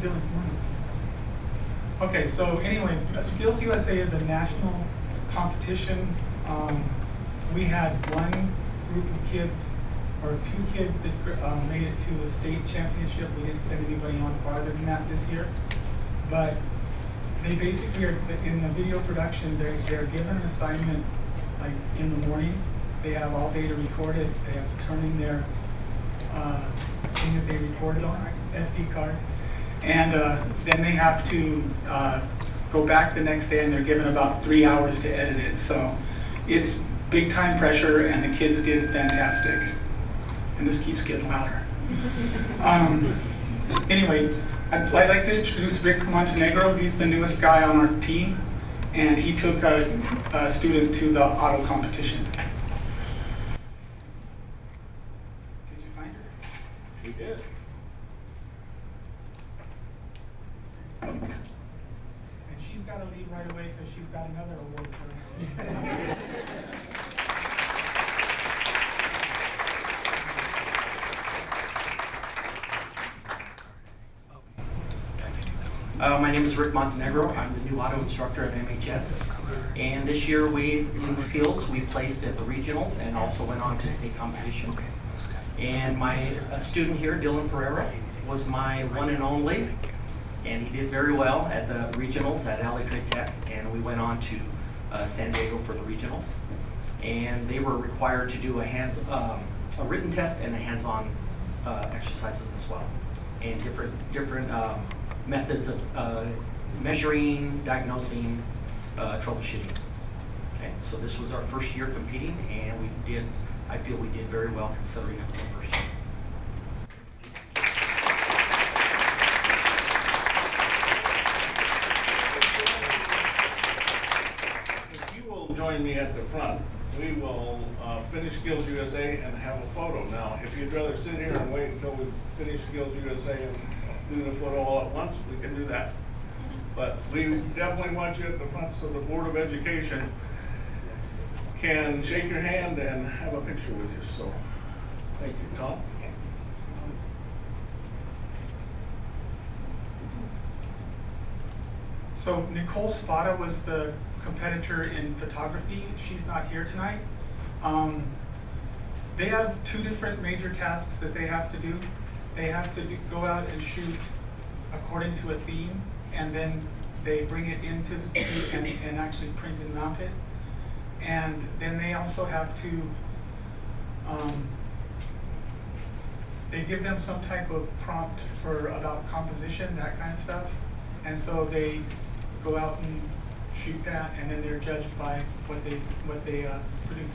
Dylan, come on. Okay, so anyway, Skills USA is a national competition. We had one group of kids, or two kids that made it to a state championship. We didn't send anybody on farther than that this year. But they basically are, in the video production, they're given an assignment like in the morning. They have all day to record it. They have to turn in their thing that they recorded on, SD card. And then they have to go back the next day, and they're given about 3 hours to edit it. So it's big time pressure, and the kids did fantastic. And this keeps getting louder. Anyway, I'd like to introduce Rick Montenegro. He's the newest guy on our team, and he took a student to the auto competition. Did you find her? We did. And she's got to leave right away because she's got another award ceremony. My name is Rick Montenegro. I'm the new auto instructor at MHS. And this year in skills, we placed at the regionals and also went on to state competition. And my student here, Dylan Pereira, was my one and only. And he did very well at the regionals at LA Grid Tech. And we went on to San Diego for the regionals. And they were required to do a written test and a hands-on exercises as well. And different methods of measuring, diagnosing, troubleshooting. Okay, so this was our first year competing, and I feel we did very well considering it was our first year. If you will join me at the front, we will finish Skills USA and have a photo. Now, if you'd rather sit here and wait until we finish Skills USA and do the photo all at once, we can do that. But we definitely want you at the front so the Board of Education can shake your hand and have a picture with you. So, thank you, Tom. So Nicole Spada was the competitor in photography. She's not here tonight. They have two different major tasks that they have to do. They have to go out and shoot according to a theme, and then they bring it into the and actually print and mount it. And then they also have to, they give them some type of prompt about composition, that kind of stuff. And so they go out and shoot that, and then they're judged by what they produce.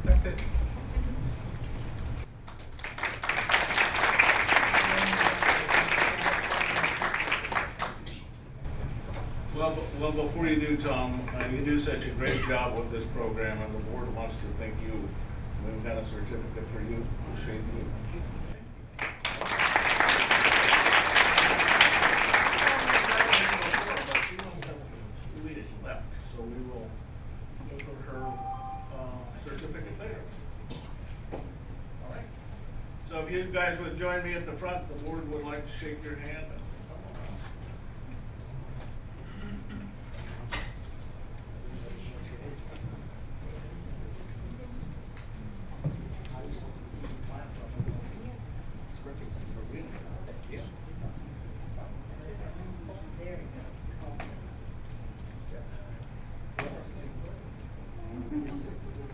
That's it. Well, before you do, Tom, you do such a great job with this program, and the board wants to thank you. We've got a certificate for you. Appreciate you. Left, so we will look for her certificate later. All right. So if you guys would join me at the front, the board would like to shake your hand.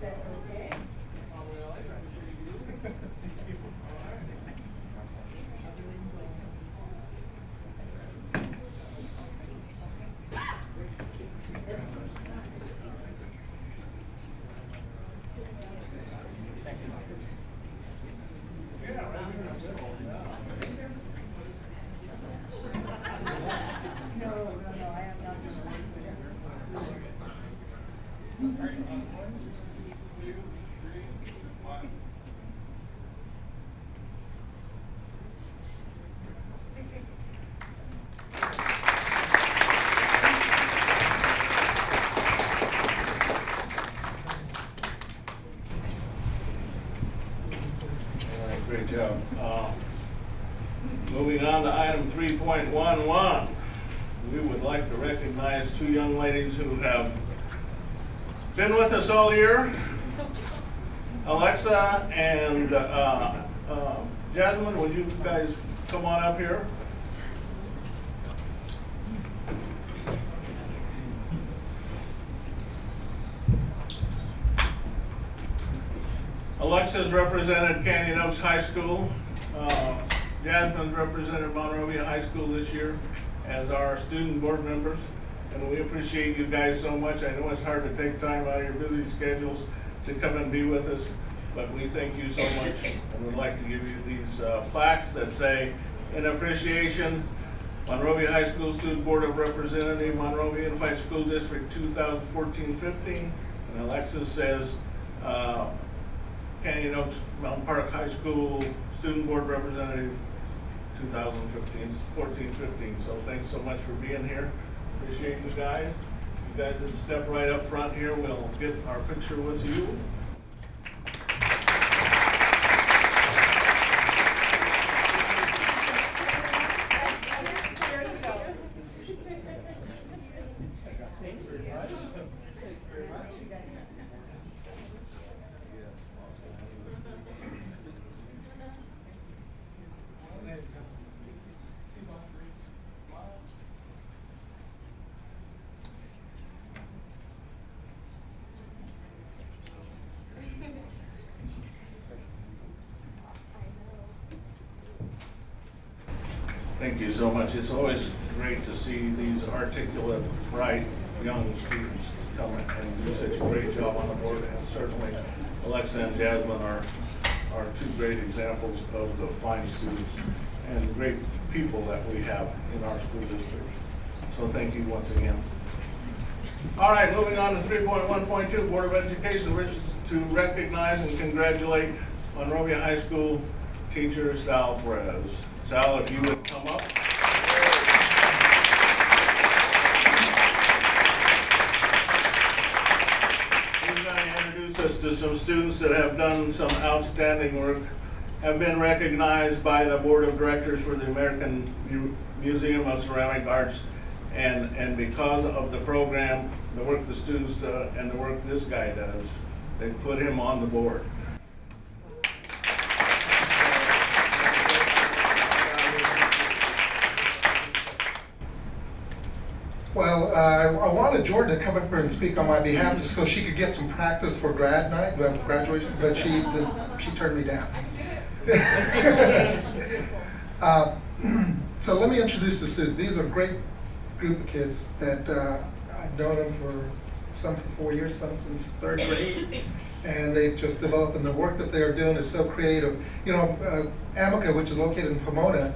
That's okay. No, I am not going to work with it. Great job. Moving on to item 3.11. We would like to recognize two young ladies who have been with us all year. Alexa and Jasmine, would you guys come on up here? Alexa's represented Canyon Oaks High School. Jasmine's represented Monrovia High School this year as our student board members. And we appreciate you guys so much. I know it's hard to take time out of your busy schedules to come and be with us, but we thank you so much and would like to give you these plaques that say, in appreciation, Monrovia High School Student Board of Representatives, Monrovia Unified School District 2014-15, and Alexis says, Canyon Oaks Mountain Park High School Student Board Representative 2014-15. So thanks so much for being here. Appreciate you guys. You guys would step right up front here. We'll get our picture with you. Thank you so much. It's always great to see these articulate, bright, young students come and do such a great job on the board. And certainly Alexa and Jasmine are two great examples of the fine students and great people that we have in our school district. So thank you once again. All right, moving on to 3.1.2, Board of Education wishes to recognize and congratulate Monrovia High School teacher Sal Perez. Sal, if you would come up. He's going to introduce us to some students that have done some outstanding work, have been recognized by the Board of Directors for the American Museum of Ceramic Arts, and because of the program, the work the students do, and the work this guy does, they put him on the board. Well, I wanted Jordan to come up here and speak on my behalf so she could get some practice for grad night, graduation, but she turned me down. So let me introduce the students. These are a great group of kids that I've known them some for 4 years, some since third grade, and they've just developed, and the work that they're doing is so creative. You know, Amica, which is located in Pomona,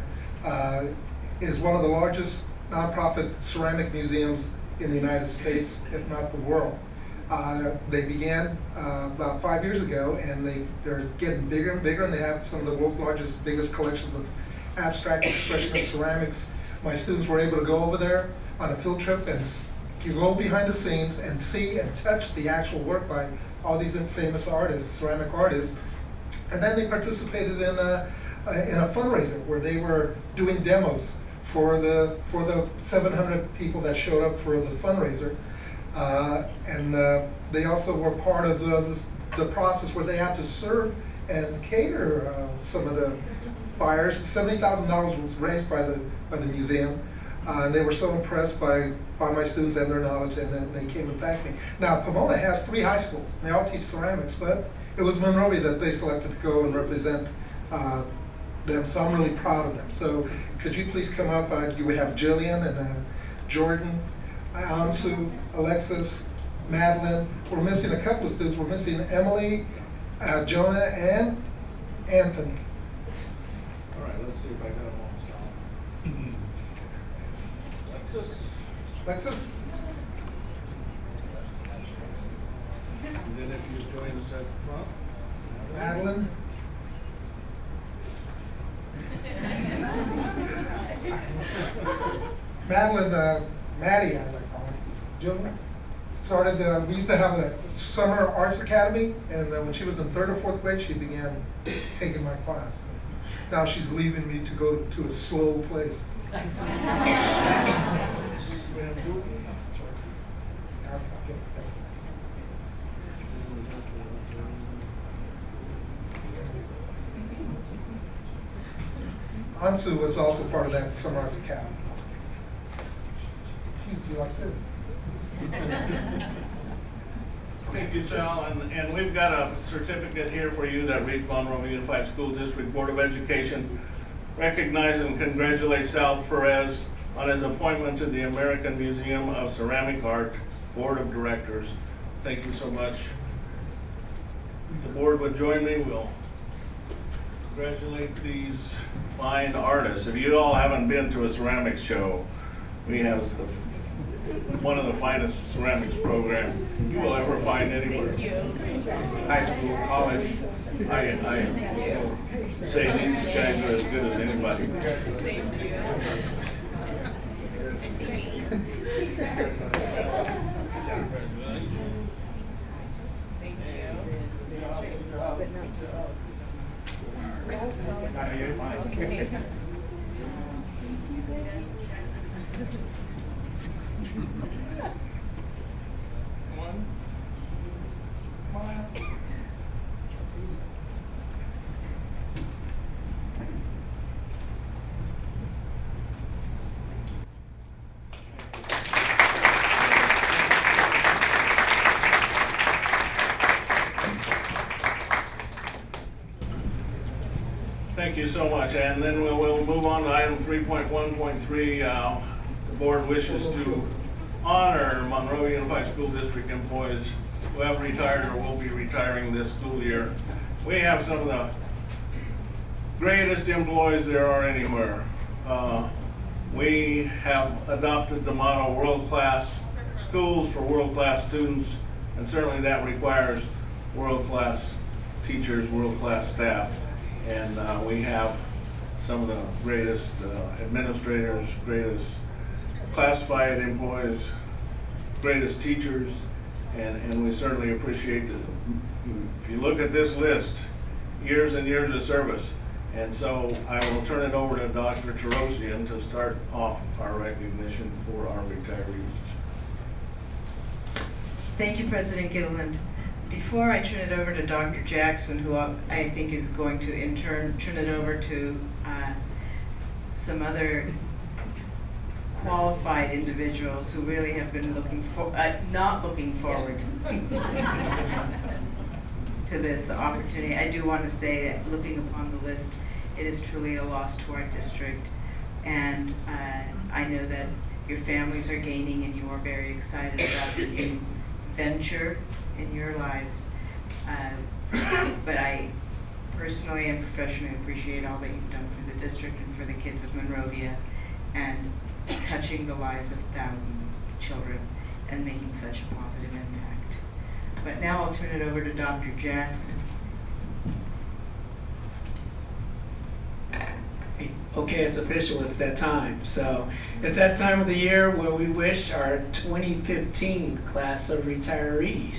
is one of the largest nonprofit ceramic museums in the United States, if not the world. They began about 5 years ago, and they're getting bigger and bigger, and they have some of the world's largest, biggest collections of abstract expressionist ceramics. My students were able to go over there on a field trip and you go behind the scenes and see and touch the actual work by all these famous artists, ceramic artists. And then they participated in a fundraiser where they were doing demos for the 700 people that showed up for the fundraiser. And they also were part of the process where they had to serve and cater some of the buyers. $70,000 was raised by the museum. And they were so impressed by my students and their knowledge, and then they came and thanked me. Now, Pomona has 3 high schools. They all teach ceramics, but it was Monrovia that they selected to go and represent them, so I'm really proud of them. So could you please come up? We have Jillian and Jordan, Ansu, Alexis, Madeline. We're missing a couple of students. We're missing Emily, Jonah, and Anthony. All right, let's see if I got them all. Alexis? And then if you join us at the front. Madeline? Madeline, Maddie, as I call her, Jillian, started, we used to have a summer arts academy, and when she was in 3rd or 4th grade, she began taking my class. Now she's leaving me to go to a slow place. Ansu was also part of that Summer Arts Academy. She used to be like this. Thank you, Sal, and we've got a certificate here for you that reads Monroe Unified School District Board of Education recognize and congratulate Sal Perez on his appointment to the American Museum of Ceramic Art Board of Directors. Thank you so much. If the board would join me, we'll congratulate these fine artists. If you all haven't been to a ceramics show, we have one of the finest ceramics programs you will ever find anywhere. High school, college. I say these guys are as good as anybody. You're fine. One. Smile. Thank you so much, and then we'll move on to item 3.1.3. The board wishes to honor Monroe Unified School District employees who have retired or will be retiring this school year. We have some of the greatest employees there are anywhere. We have adopted the motto world-class schools for world-class students, and certainly that requires world-class teachers, world-class staff. And we have some of the greatest administrators, greatest classified employees, greatest teachers, and we certainly appreciate that. If you look at this list, years and years of service. And so I will turn it over to Dr. Tarosian to start off our recognition for our retirees. Thank you, President Gilliland. Before I turn it over to Dr. Jackson, who I think is going to in turn turn it over to some other qualified individuals who really have been not looking forward to this opportunity, I do want to say that looking upon the list, it is truly a loss to our district. And I know that your families are gaining and you are very excited about the new venture in your lives. But I personally and professionally appreciate all that you've done for the district and for the kids of Monrovia, and touching the lives of thousands of children and making such a positive impact. But now I'll turn it over to Dr. Jackson. Okay, it's official, it's that time. So it's that time of the year where we wish our 2015 class of retirees,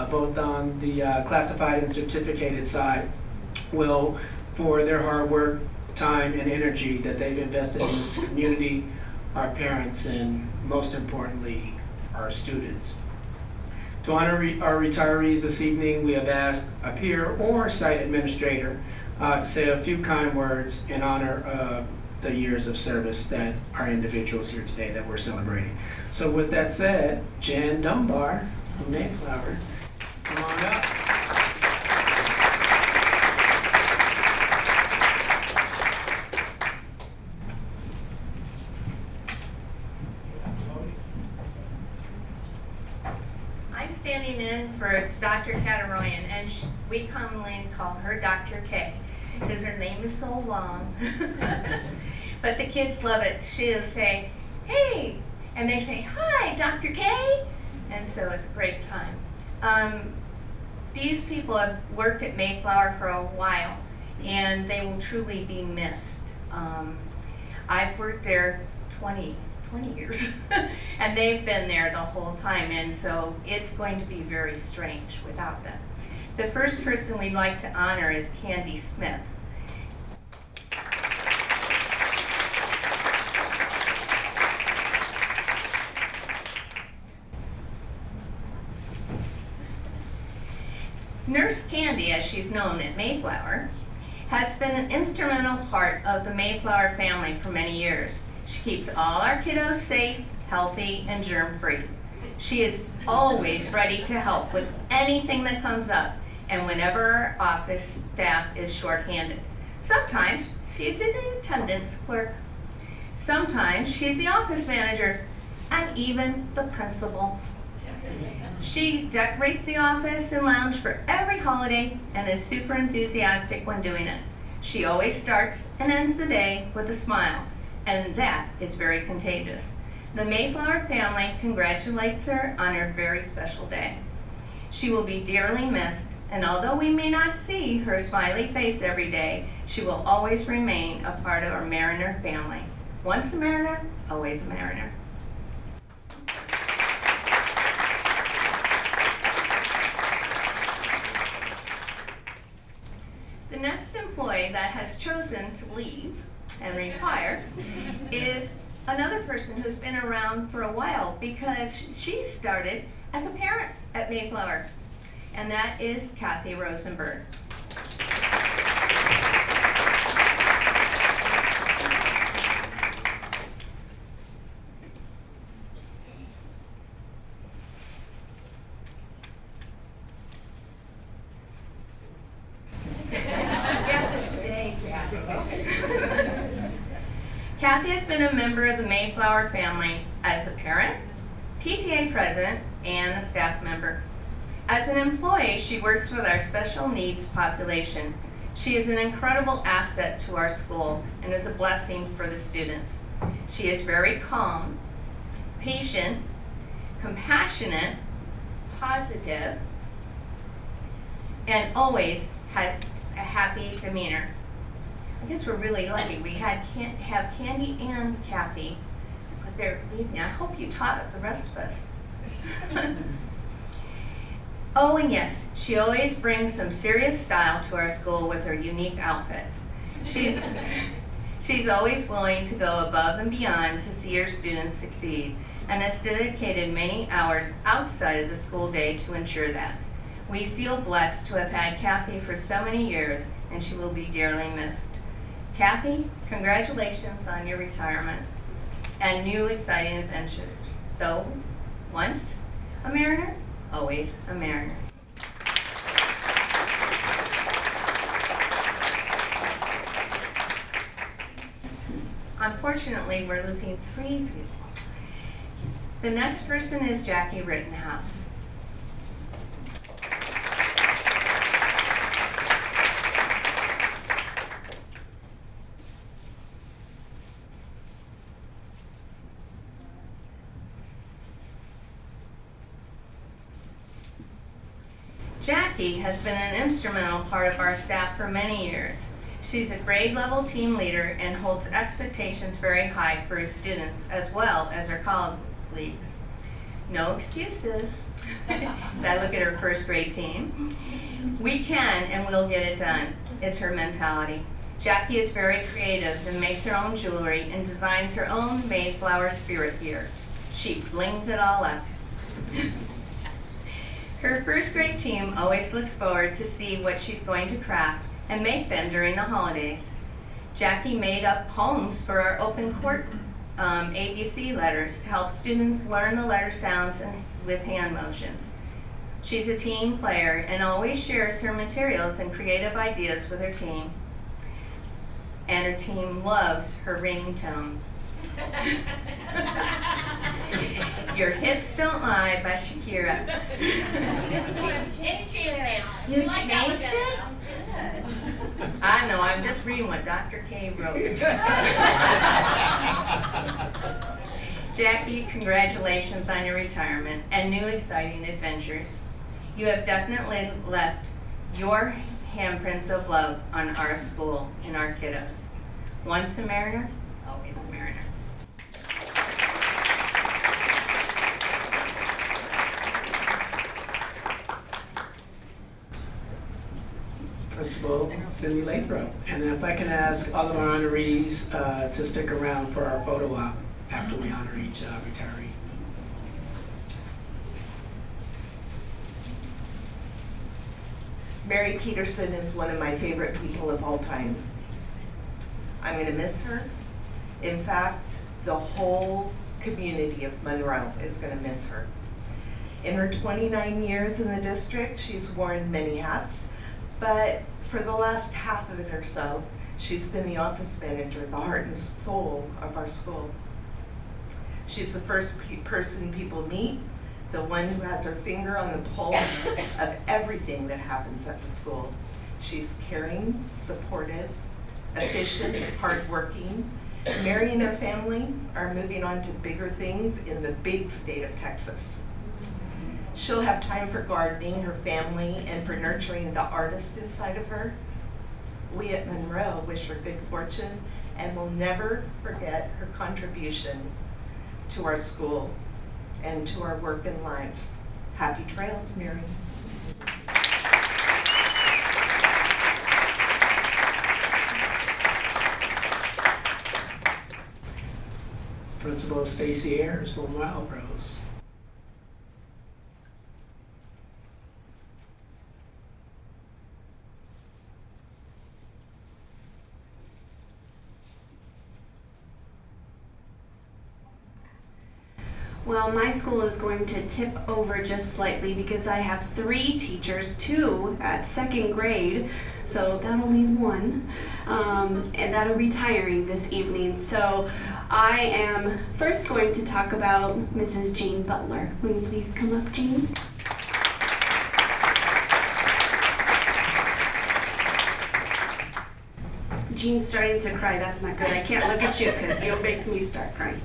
both on the classified and certificated side, will, for their hard work, time, and energy that they've invested in this community, our parents, and most importantly, our students. To honor our retirees this evening, we have asked a peer or site administrator to say a few kind words in honor of the years of service that our individuals here today that we're celebrating. So with that said, Jan Dunbar from Mayflower, come on up. I'm standing in for Dr. Cataroyan, and we commonly call her Dr. K, because her name is so long. But the kids love it. She'll say, hey, and they say, hi, Dr. K, and so it's a great time. These people have worked at Mayflower for a while, and they will truly be missed. I've worked there 20 years, and they've been there the whole time, and so it's going to be very strange without them. The first person we'd like to honor is Candy Smith. Candy, as she's known at Mayflower, has been an instrumental part of the Mayflower family for many years. She keeps all our kiddos safe, healthy, and germ-free. She is always ready to help with anything that comes up, and whenever our office staff is shorthanded. Sometimes she's the attendance clerk. Sometimes she's the office manager, and even the principal. She decorates the office and lounge for every holiday and is super enthusiastic when doing it. She always starts and ends the day with a smile, and that is very contagious. The Mayflower family congratulates her on her very special day. She will be dearly missed, and although we may not see her smiley face every day, she will always remain a part of our Mariner family. Once a Mariner, always a Mariner. The next employee that has chosen to leave and retire is another person who's been around for a while because she started as a parent at Mayflower, and that is Kathy Rosenberg. Kathy has been a member of the Mayflower family as a parent, PTA president, and a staff member. As an employee, she works with our special needs population. She is an incredible asset to our school and is a blessing for the students. She is very calm, patient, compassionate, positive, and always had a happy demeanor. I guess we're really lucky. We have Candy and Kathy, but they're leaving. I hope you taught the rest of us. Oh, and yes, she always brings some serious style to our school with her unique outfits. She's always willing to go above and beyond to see her students succeed, and has dedicated many hours outside of the school day to ensure that. We feel blessed to have had Kathy for so many years, and she will be dearly missed. Kathy, congratulations on your retirement and new exciting adventures. Though, once a Mariner, always a Mariner. Unfortunately, we're losing 3 people. The next person is Jackie Rittenhouse. Jackie has been an instrumental part of our staff for many years. She's a grade level team leader and holds expectations very high for her students as well as her colleagues. No excuses. As I look at her first grade team, we can and will get it done is her mentality. Jackie is very creative and makes her own jewelry and designs her own Mayflower spirit gear. She blings it all up. Her first grade team always looks forward to see what she's going to craft and make them during the holidays. Jackie made up poems for our open court ABC letters to help students learn the letter sounds and with hand motions. She's a team player and always shares her materials and creative ideas with her team. And her team loves her ringtone. Your Hips Don't Lie by Shakira. It's changed now. You like that one changed better. it? I know, I'm just reading what Dr. K wrote. Jackie, congratulations on your retirement and new exciting adventures. You have definitely left your handprints of love on our school and our kiddos. Once a Mariner, always a Mariner. Principal Cindy Lathrop. And if I can ask all of our honorees to stick around for our photo op after we honor each retiree. Mary Peterson is one of my favorite people of all time. I'm going to miss her. In fact, the whole community of Monroe is going to miss her. In her 29 years in the district, she's worn many hats, but for the last half of it or so, she's been the office manager, the heart and soul of our school. She's the first person people meet, the one who has her finger on the pulse of everything that happens at the school. She's caring, supportive, efficient, hardworking. Mary and her family are moving on to bigger things in the big state of Texas. She'll have time for gardening, her family, and for nurturing the artist inside of her. We at Monroe wish her good fortune and will never forget her contribution to our school and to our work and lives. Happy trails, Mary. Principal Stacy Ayers from Wildrose. Well, my school is going to tip over just slightly because I have 3 teachers, 2 at 2nd grade, so that'll leave 1, and that'll be retiring this evening. So I am first going to talk about Mrs. Jean Butler. Will you please come up, Jean? Jean's starting to cry. That's not good. I can't look at you because you'll make me start crying.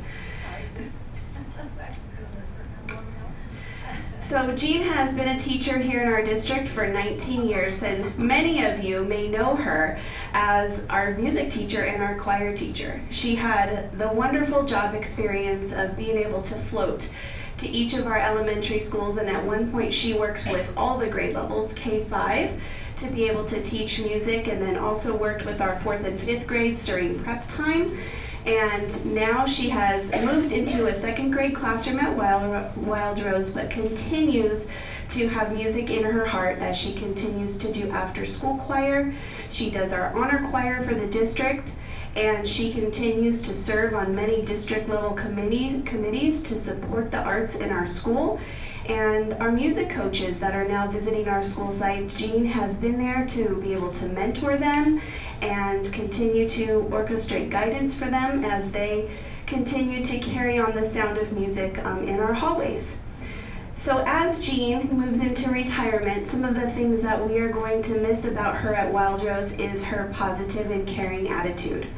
So Jean has been a teacher here in our district for 19 years, and many of you may know her as our music teacher and our choir teacher. She had the wonderful job experience of being able to float to each of our elementary schools, and at one point she worked with all the grade levels, K-5, to be able to teach music, and then also worked with our 4th and 5th grades during prep time. And now she has moved into a 2nd grade classroom at Wildrose, but continues to have music in her heart as she continues to do after school choir. She does our honor choir for the district, and she continues to serve on many district level committees to support the arts in our school. And our music coaches that are now visiting our school site, Jean has been there to be able to mentor them and continue to orchestrate guidance for them as they continue to carry on the sound of music in our hallways. So as Jean moves into retirement, some of the things that we are going to miss about her at Wildrose is her positive and caring attitude.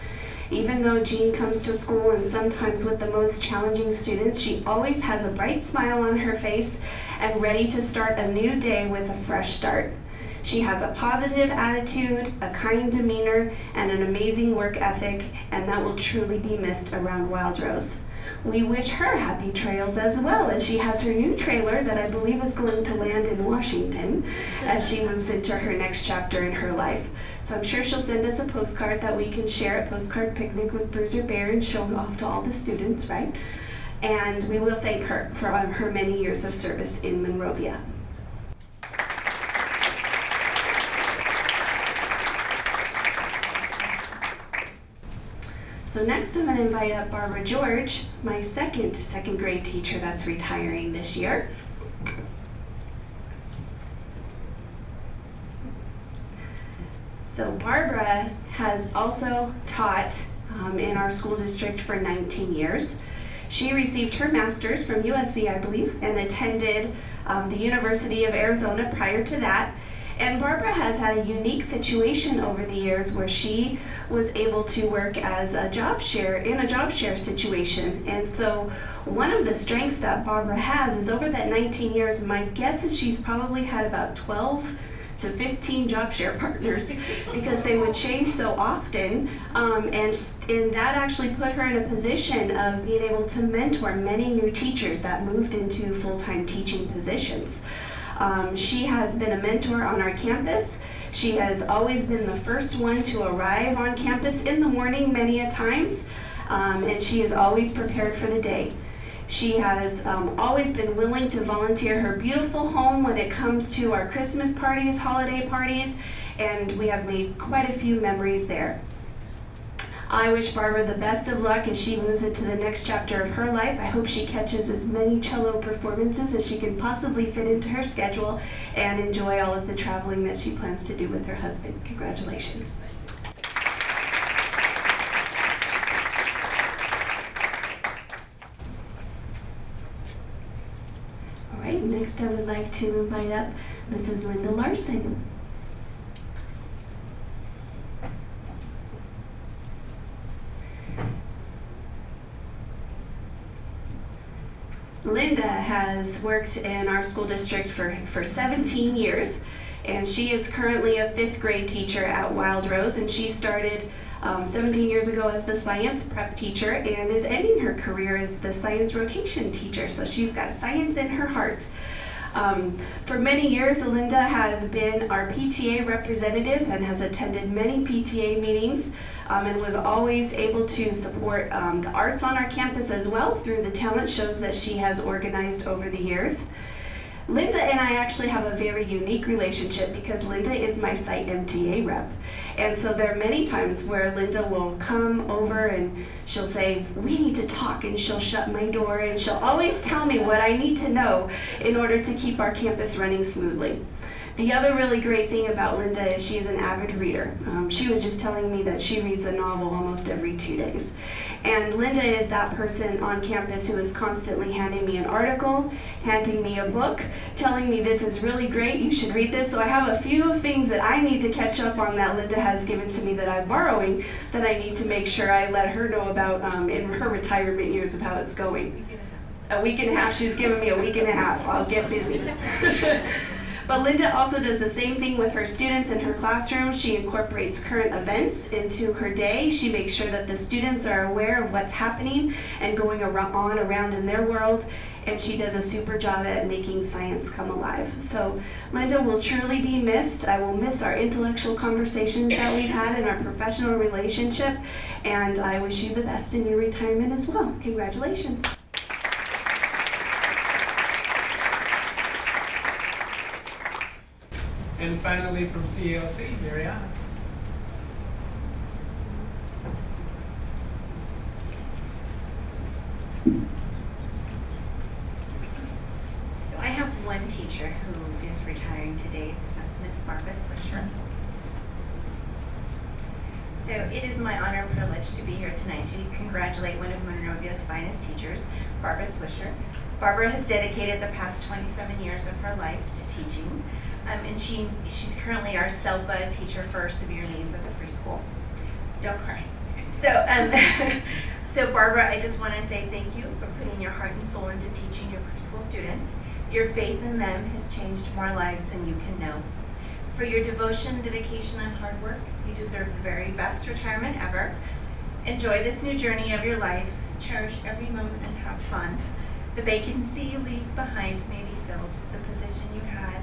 Even though Jean comes to school and sometimes with the most challenging students, she always has a bright smile on her face and ready to start a new day with a fresh start. She has a positive attitude, a kind demeanor, and an amazing work ethic, and that will truly be missed around Wildrose. We wish her happy trails as well, as she has her new trailer that I believe is going to land in Washington as she moves into her next chapter in her life. So I'm sure she'll send us a postcard that we can share at Postcard Picnic with Bruiser Bear and show off to all the students, right? And we will thank her for her many years of service in Monrovia. So next I'm going to invite up Barbara George, my second grade teacher that's retiring this year. So Barbara has also taught in our school district for 19 years. She received her master's from USC, I believe, and attended the University of Arizona prior to that. And Barbara has had a unique situation over the years where she was able to work as a job share situation. And so one of the strengths that Barbara has is over that 19 years, my guess is she's probably had about 12 to 15 job share partners because they would change so often. And that actually put her in a position of being able to mentor many new teachers that moved into full-time teaching positions. She has been a mentor on our campus. She has always been the first one to arrive on campus in the morning many a times, and she is always prepared for the day. She has always been willing to volunteer her beautiful home when it comes to our Christmas parties, holiday parties, and we have made quite a few memories there. I wish Barbara the best of luck as she moves into the next chapter of her life. I hope she catches as many cello performances as she can possibly fit into her schedule and enjoy all of the traveling that she plans to do with her husband. Congratulations. All right, next I would like to invite up Mrs. Linda Larson. Linda has worked in our school district for 17 years, and she is currently a 5th grade teacher at Wild Rose, and she started 17 years ago as the science prep teacher and is ending her career as the science rotation teacher, so she's got science in her heart. For many years, Linda has been our PTA representative and has attended many PTA meetings and was always able to support the arts on our campus as well through the talent shows that she has organized over the years. Linda and I actually have a very unique relationship because Linda is my site MTA rep. And so there are many times where Linda will come over and she'll say, "We need to talk," and she'll shut my door and she'll always tell me what I need to know in order to keep our campus running smoothly. The other really great thing about Linda is she is an avid reader. She was just telling me that she reads a novel almost every 2 days. And Linda is that person on campus who is constantly handing me an article, handing me a book, telling me this is really great, you should read this. So I have a few things that I need to catch up on that Linda has given to me that I'm borrowing that I need to make sure I let her know about in her retirement years of how it's going. A week and a half, she's given me a week and a half. I'll get busy. But Linda also does the same thing with her students in her classroom. She incorporates current events into her day. She makes sure that the students are aware of what's happening and going around in their world. And she does a super job at making science come alive. So Linda will truly be missed. I will miss our intellectual conversations that we've had in our professional relationship. And I wish you the best in your retirement as well. Congratulations. And finally, from CALC, Mariana. So I have one teacher who is retiring today, so that's Miss Barbara Swisher. So it is my honor and privilege to be here tonight to congratulate one of Monrovia's finest teachers, Barbara Swisher. Barbara has dedicated the past 27 years of her life to teaching. And she's currently our SELPA teacher for severe needs at the preschool. Don't cry. So Barbara, I just want to say thank you for putting your heart and soul into teaching your preschool students. Your faith in them has changed more lives than you can know. For your devotion, dedication, and hard work, you deserve the very best retirement ever. Enjoy this new journey of your life. Cherish every moment and have fun. The vacancy you leave behind may be filled. The position you had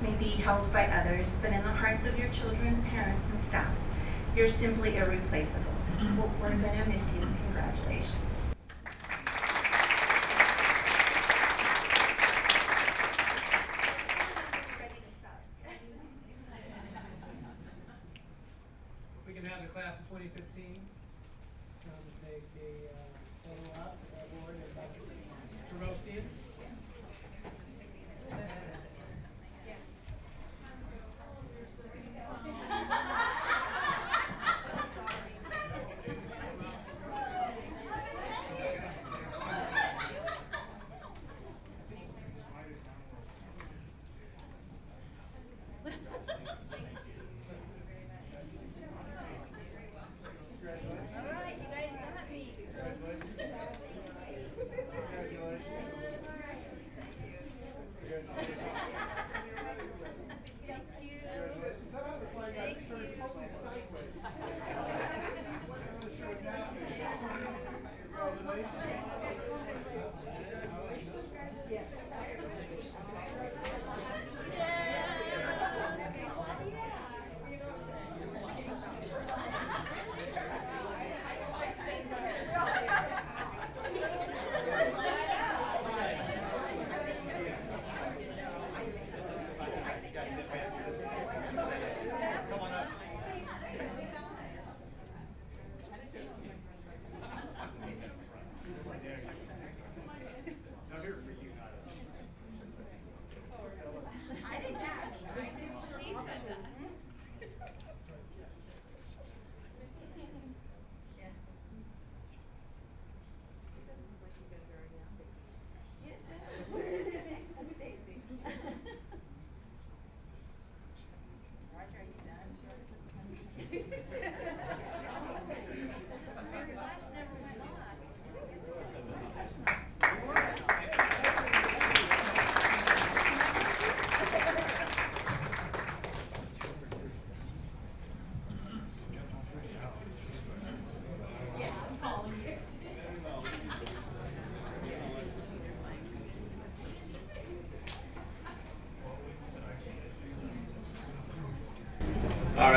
may be held by others, but in the hearts of your children, parents, and staff, you're simply irreplaceable. We're going to miss you. Congratulations. We can have the class of 2015 come and take a photo op with our board and Dr. Terosian.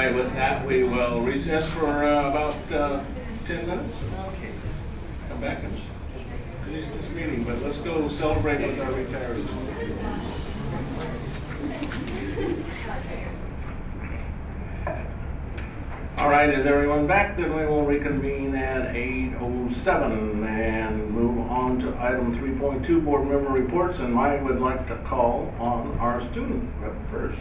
right, with that, we will recess for about 10 minutes. Come back and finish this meeting, but let's go celebrate with our retirees. All right, is everyone back? Then we will reconvene at 8:07 and move on to item 3.2, board member reports, and I would like to call on our student rep first.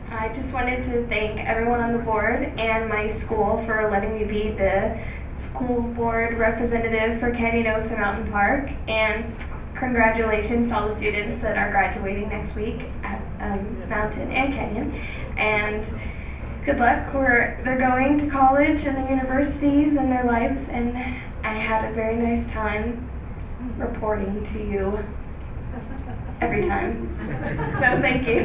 I just wanted to thank everyone on the board and my school for letting me be the school board representative for Canyon Oaks and Mountain Park, and congratulations to all the students that are graduating next week at Mountain and Canyon, and good luck where they're going to college and the universities and their lives, and I had a very nice time reporting to you every time, so thank you.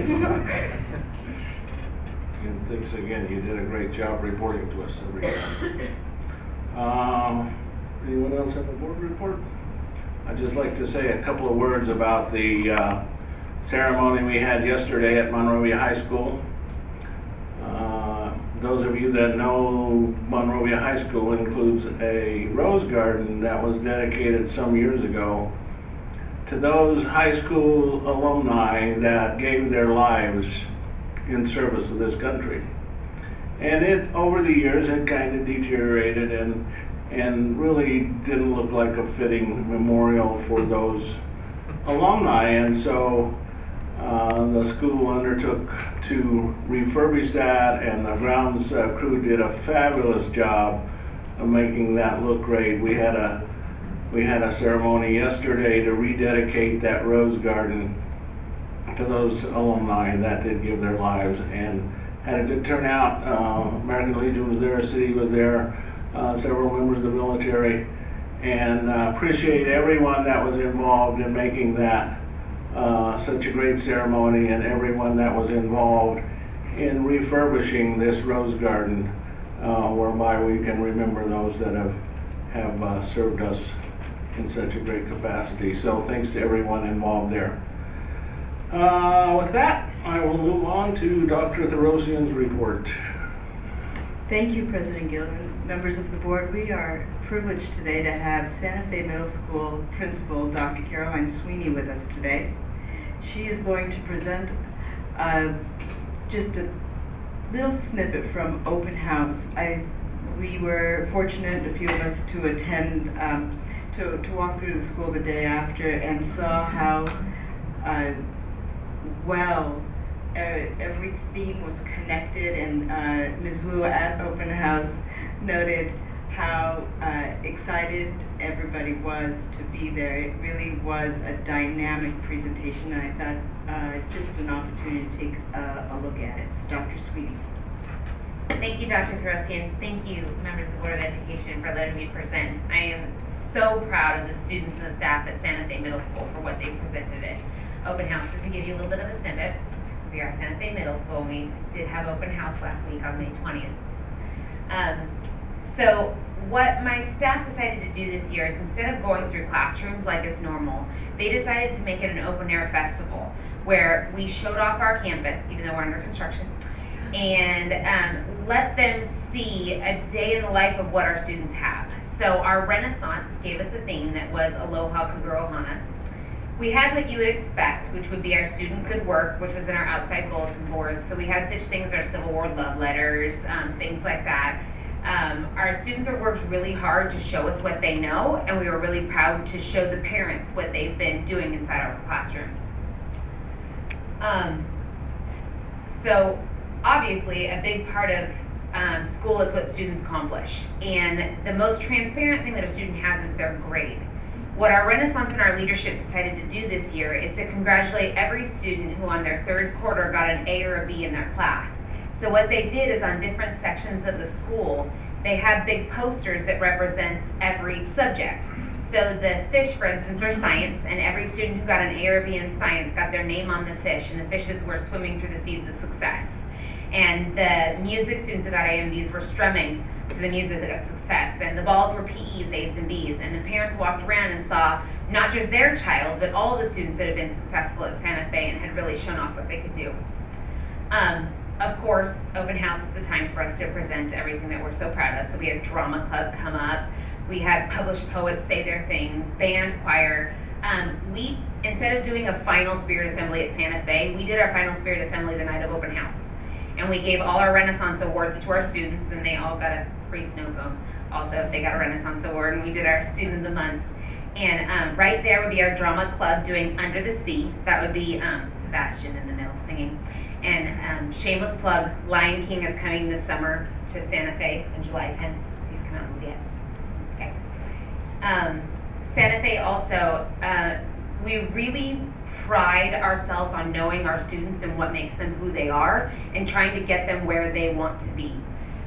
And thanks again, you did a great job reporting to us every time. Anyone else have a board report? I'd just like to say a couple of words about the ceremony we had yesterday at Monrovia High School. Those of you that know Monrovia High School includes a rose garden that was dedicated some years ago to those high school alumni that gave their lives in service of this country. And it, over the years, had kind of deteriorated and really didn't look like a fitting memorial for those alumni. And so the school undertook to refurbish that, and the grounds crew did a fabulous job of making that look great. We had a ceremony yesterday to rededicate that rose garden to those alumni that did give their lives, and had a good turnout. American Legion was there, City was there, several members of the military, and appreciate everyone that was involved in making that such a great ceremony, and everyone that was involved in refurbishing this rose garden, whereby we can remember those that have served us in such a great capacity. So thanks to everyone involved there. With that, I will move on to Dr. Therosian's report. Thank you, President Gilman. Members of the board, we are privileged today to have Santa Fe Middle School Principal Dr. Caroline Sweeney with us today. She is going to present just a little snippet from Open House. We were fortunate, a few of us, to attend, to walk through the school the day after, and saw how well every theme was connected, and Ms. Wu at Open House noted how excited everybody was to be there. It really was a dynamic presentation, and I thought just an opportunity to take a look at it. So Dr. Sweeney. Thank you, Dr. Therosian. Thank you, members of the Board of Education, for letting me present. I am so proud of the students and the staff at Santa Fe Middle School for what they presented at Open House. So to give you a little bit of a snippet, we are Santa Fe Middle School, and we did have Open House last week on May 20th. So what my staff decided to do this year is, instead of going through classrooms like is normal, they decided to make it an open air festival where we showed off our campus, even though we're under construction, and let them see a day in the life of what our students have. So our Renaissance gave us a theme that was Aloha Kaguro Ohana. We had what you would expect, which would be our student good work, which was in our outside bulletin board. So we had such things as our Civil War love letters, things like that. Our students have worked really hard to show us what they know, and we were really proud to show the parents what they've been doing inside our classrooms. So obviously a big part of school is what students accomplish, and the most transparent thing that a student has is their grade. What our Renaissance and our leadership decided to do this year is to congratulate every student who on their third quarter got an A or a B in their class. So what they did is, on different sections of the school, they have big posters that represent every subject. So the fish, for instance, are science, and every student who got an A or B in science got their name on the fish, and the fishes were swimming through the seas of success. And the music students who got A and Bs were strumming to the music of success, and the balls were PEs, A's and B's, and the parents walked around and saw not just their child, but all the students that had been successful at Santa Fe and had really shown off what they could do. Of course, open house is the time for us to present everything that we're so proud of. So we had drama club come up, we had published poets say their things, band, choir. We, instead of doing a final spirit assembly at Santa Fe, we did our final spirit assembly the night of open house. And we gave all our Renaissance awards to our students, and they all got a free snow cone. Also, they got a Renaissance award, and we did our student of the months. And right there would be our drama club doing Under the Sea. That would be Sebastian in the middle singing. And shameless plug, Lion King is coming this summer to Santa Fe on July 10th. Please come out and see it. Okay. Santa Fe also, we really pride ourselves on knowing our students and what makes them who they are and trying to get them where they want to be.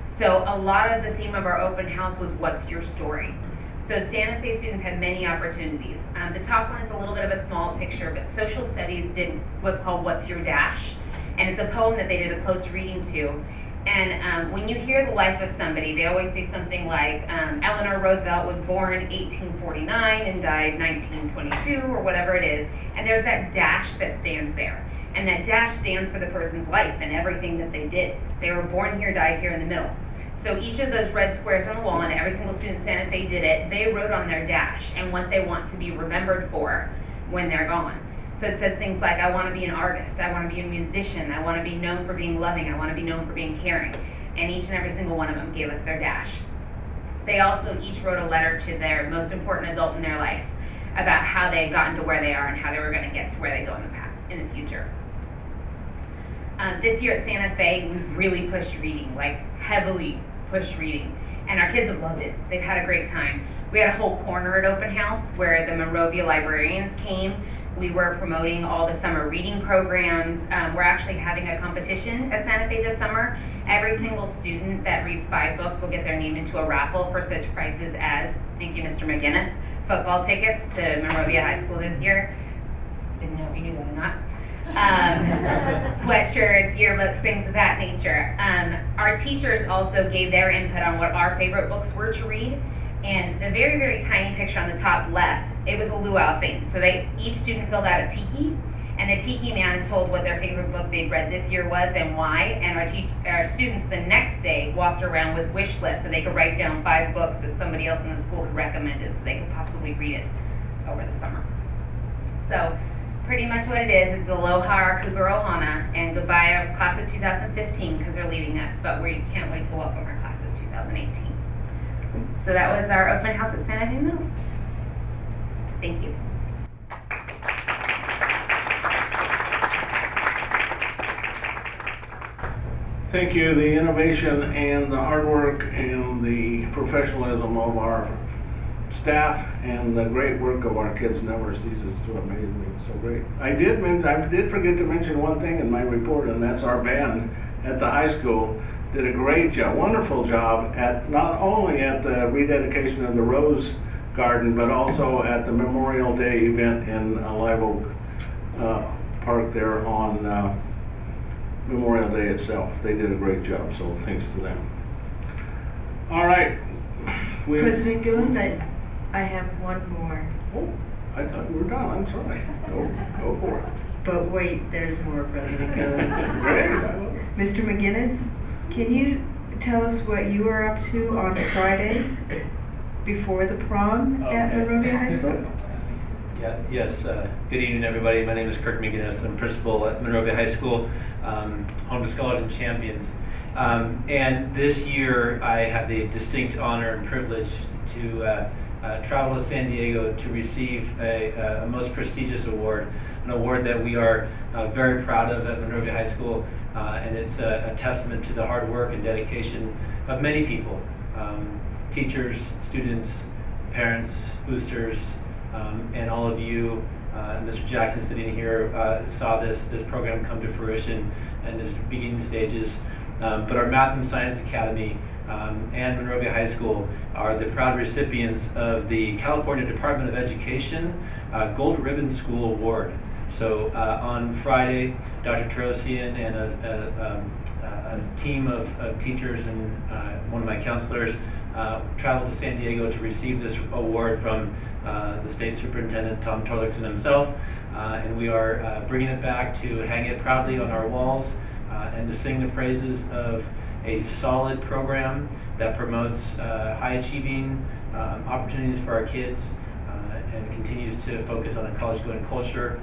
So a lot of the theme of our open house was, what's your story? So Santa Fe students had many opportunities. The top one is a little bit of a small picture, but social studies did what's called What's Your Dash? And it's a poem that they did a close reading to. And when you hear the life of somebody, they always say something like, Eleanor Roosevelt was born 1849 and died 1922, or whatever it is. And there's that dash that stands there. And that dash stands for the person's life and everything that they did. They were born here, died here in the middle. So each of those red squares on the wall, and every single student in Santa Fe did it, they wrote on their dash and what they want to be remembered for when they're gone. So it says things like, I want to be an artist, I want to be a musician, I want to be known for being loving, I want to be known for being caring. And each and every single one of them gave us their dash. They also each wrote a letter to their most important adult in their life about how they had gotten to where they are and how they were going to get to where they go in the future. This year at Santa Fe, we've really pushed reading, like heavily pushed reading. And our kids have loved it. They've had a great time. We had a whole corner at open house where the Monrovia librarians came. We were promoting all the summer reading programs. We're actually having a competition at Santa Fe this summer. Every single student that reads 5 books will get their name into a raffle for such prizes as, thank you Mr. McGinnis, football tickets to Monrovia High School this year. Didn't know if you knew that or not. Sweatshirts, yearbooks, things of that nature. Our teachers also gave their input on what our favorite books were to read. And the very, very tiny picture on the top left, it was a luau theme. So each student filled out a tiki, and the tiki man told what their favorite book they'd read this year was and why. And our students the next day walked around with wish lists so they could write down 5 books that somebody else in the school had recommended so they could possibly read it over the summer. So pretty much what it is aloha our cougar ohana and goodbye our class of 2015 because they're leaving us, but we can't wait to welcome our class of 2018. So that was our open house at Santa Fe Middle School. Thank you. Thank you. The innovation and the hard work and the professionalism of our staff and the great work of our kids never ceases to amaze me. It's so great. I did forget to mention one thing in my report, and that's our band at the high school did a great job, wonderful job at not only at the rededication of the Rose Garden, but also at the Memorial Day event in Live Oak Park there on Memorial Day itself. They did a great job, so thanks to them. All right. President Gillen, I have one more. Oh, I thought we were done. I'm sorry. Go for it. But wait, there's more, President Gillen. Great. Mr. McGinnis, can you tell us what you were up to on Friday before the prom at Monrovia High School? Yes. Good evening, everybody. My name is Kirk McGinnis. I'm principal at Monrovia High School, home to Scholars and Champions. And this year, I had the distinct honor and privilege to travel to San Diego to receive a most prestigious award, an award that we are very proud of at Monrovia High School, and it's a testament to the hard work and dedication of many people, teachers, students, parents, boosters, and all of you. Mr. Jackson sitting here saw this program come to fruition in its beginning stages. But our Math and Science Academy and Monrovia High School are the proud recipients of the California Department of Education Gold Ribbon School Award. So on Friday, Dr. Terosian and a team of teachers and one of my counselors traveled to San Diego to receive this award from the state superintendent, Tom Torlakson himself. And we are bringing it back to hang it proudly on our walls and to sing the praises of a solid program that promotes high achieving opportunities for our kids and continues to focus on a college going culture.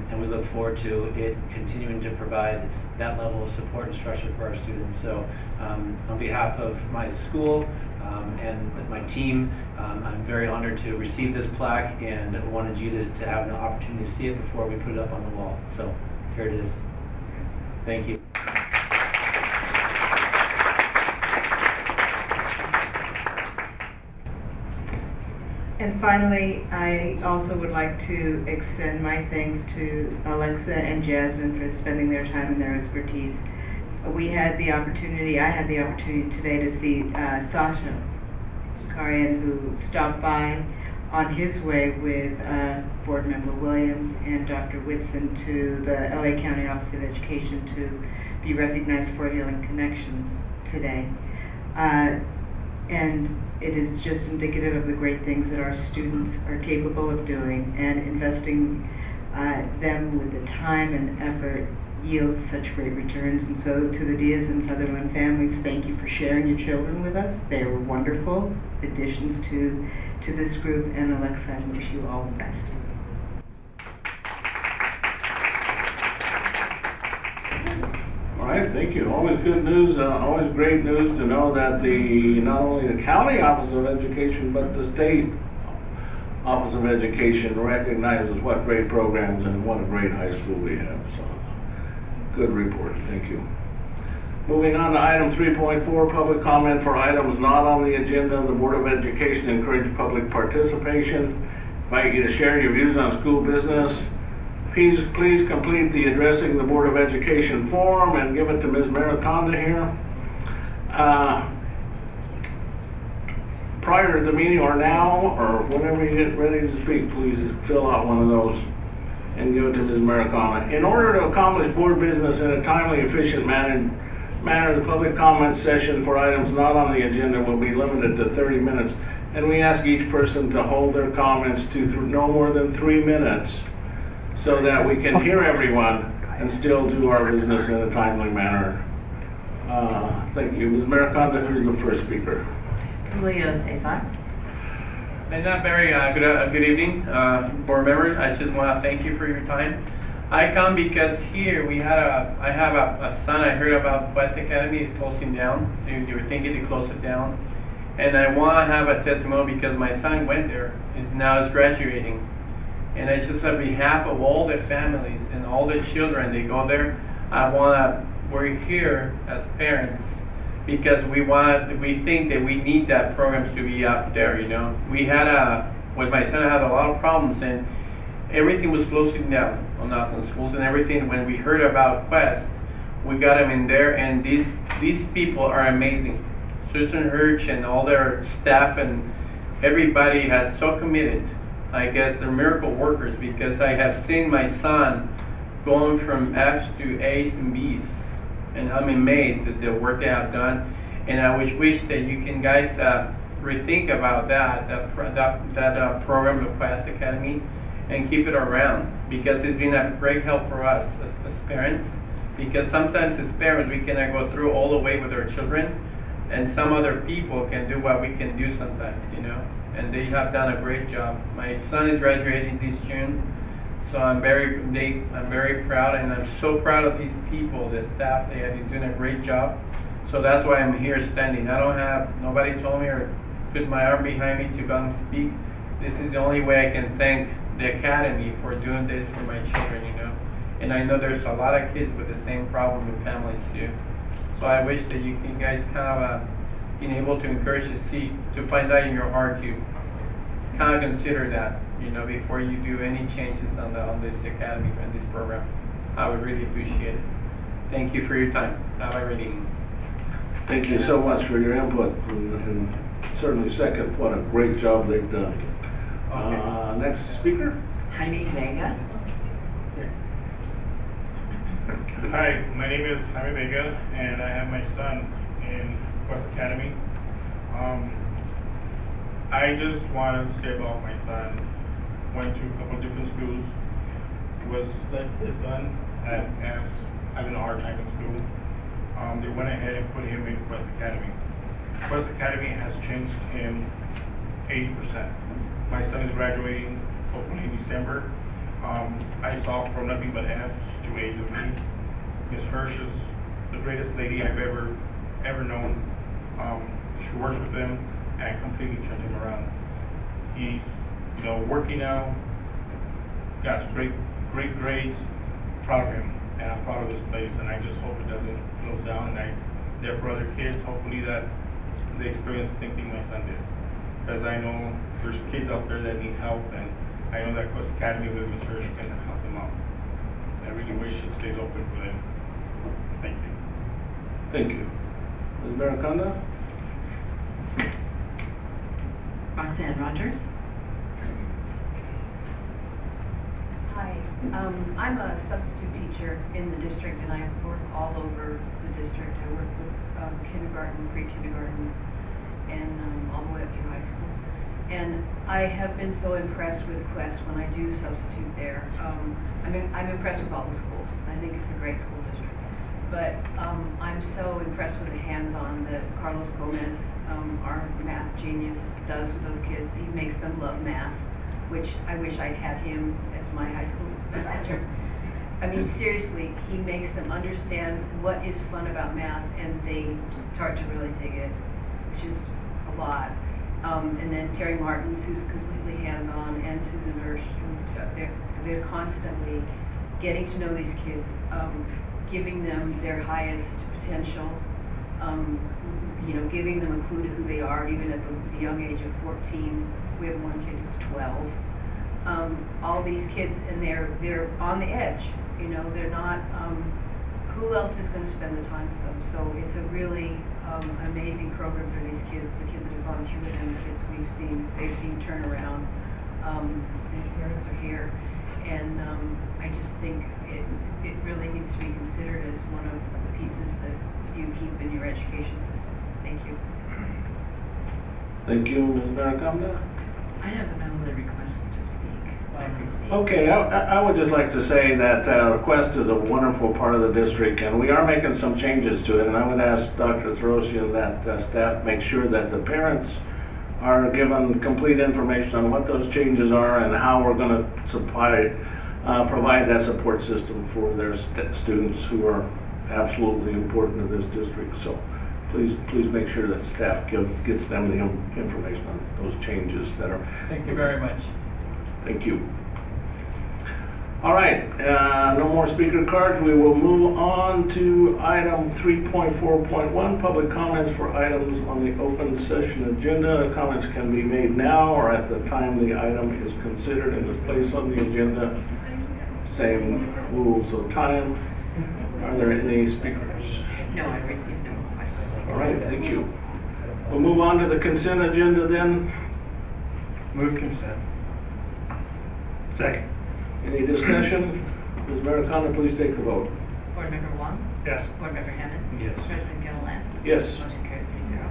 And we look forward to it continuing to provide that level of support and structure for our students. So on behalf of my school and my team, I'm very honored to receive this plaque and wanted you to have an opportunity to see it before we put it up on the wall. So here it is. Thank you. And finally, I also would like to extend my thanks to Alexa and Jasmine for spending their time and their expertise. I had the opportunity today to see Sasha Karian, who stopped by on his way with Board Member Williams and Dr. Whitson to the LA County Office of Education to be recognized for Healing Connections today. And it is just indicative of the great things that our students are capable of doing, and investing them with the time and effort yields such great returns. And so to the Diaz and Sutherland families, thank you for sharing your children with us. They were wonderful additions to this group, and Alexa, I wish you all the best. All right, thank you. Always good news, always great news to know that not only the County Office of Education, but the State Office of Education recognizes what great programs and what a great high school we have. So, good report. Thank you. Moving on to item 3.4, public comment for items not on the agenda. The Board of Education encourage public participation. Invite you to share your views on school business. Please complete the Addressing the Board of Education form and give it to Ms. Mariconda here. Prior to the meeting or now, or whenever you get ready to speak, please fill out one of those and give it to Ms. Mariconda. In order to accomplish board business in a timely, efficient manner, the public comment session for items not on the agenda will be limited to 30 minutes. And we ask each person to hold their comments to no more than 3 minutes, so that we can hear everyone and still do our business in a timely manner. Thank you. Ms. Mariconda, who's the first speaker? Leo Cesar. And very good evening, board members. I just want to thank you for your time. I come because here I have a son. I heard about West Academy is closing down. They were thinking to close it down. And I want to have a testimony because my son went there, is graduating. And it's just on behalf of all the families and all the children that go there, we're here as parents because we think that we need that programs to be up there, you know. With my son, I had a lot of problems and everything was closing down on us in schools and everything. When we heard about Quest, we got them in there, and these people are amazing. Susan Hirsch and all their staff and everybody has so committed. I guess they're miracle workers because I have seen my son going from F's to A's and B's, and I'm amazed at the work they have done. And I wish that you can guys rethink about that program, the Quest Academy, and keep it around because it's been a great help for us as parents. Because sometimes as parents we cannot go through all the way with our children, and some other people can do what we can do sometimes, you know. And they have done a great job. My son is graduating this June, so I'm very proud, and I'm so proud of these people, the staff. They have been doing a great job. So that's why I'm here standing. Nobody told me or put my arm behind me to come speak. This is the only way I can thank the Academy for doing this for my children, you know. And I know there's a lot of kids with the same problem with families too. So I wish that you can guys kind of being able to encourage to find out in your heart to kind of consider that, you know, before you do any changes on this academy and this program. I would really appreciate it. Thank you for your time. Have a great evening. Thank you so much for your input, and certainly second what a great job they've done. Okay. Next speaker. Jaime Vega. Hi, my name is Jaime Vega, and I have my son in Quest Academy. I just want to say about my son. Went to a couple different schools. Was like his son at having a hard time in school. They went ahead and put him in Quest Academy. Quest Academy has changed him 80%. My son is graduating hopefully in December. I saw from nothing but F's to A's and B's. Ms. Hirsch is the greatest lady I've ever known. She works with him and completely turned him around. He's, working now, got great grades. Proud of him, and I'm proud of this place, and I just hope it doesn't close down. And there for other kids, hopefully that they experience the same thing my son did. Because I know there's kids out there that need help, and I know that Quest Academy with Ms. Hirsch can help them out. I really wish it stays open for them. Thank you. Thank you. Ms. Barraconda? Roxanne Rogers. Hi, I'm a substitute teacher in the district, and I work all over the district. I work with kindergarten, pre-kindergarten, and all the way up through high school. And I have been so impressed with Quest when I do substitute there. I'm impressed with all the schools. I think it's a great school district. But I'm so impressed with the hands-on that Carlos Gomez, our math genius, does with those kids. He makes them love math, which I wish I'd had him as my high school teacher. I mean, seriously, he makes them understand what is fun about math, and they start to really dig it, which is a lot. And then Terry Martins, who's completely hands-on, and Susan Hirsch, they're constantly getting to know these kids, giving them their highest potential, giving them a clue to who they are, even at the young age of 14. We have one kid who's 12. All these kids, and they're on the edge. They're not. Who else is going to spend the time with them? So it's a really amazing program for these kids. The kids that have gone through it, and the kids they've seen turn around. The parents are here, and I just think it really needs to be considered as one of the pieces that you keep in your education system. Thank you. Thank you, Ms. Barraconda. I have another request to speak. Okay, I would just like to say that Quest is a wonderful part of the district, and we are making some changes to it, and I would ask Dr. Throsian that staff make sure that the parents are given complete information on what those changes are and how we're going to provide that support system for their students who are absolutely important to this district. So please make sure that staff gets them the information on those changes that are. Thank you very much. Thank you. All right, no more speaker cards. We will move on to item 3.4.1, public comments for items on the open session agenda. Comments can be made now or at the time the item is considered and is placed on the agenda. Same rules of time. Are there any speakers? No, I received no requests to speak. All right, thank you. We'll move on to the consent agenda then. Move consent. Second. Any discussion? Ms. Barraconda, please take the vote. Board Member Wong? Yes. Board Member Hammond? Yes. President Gilliland? Yes. Motion carries 3-0.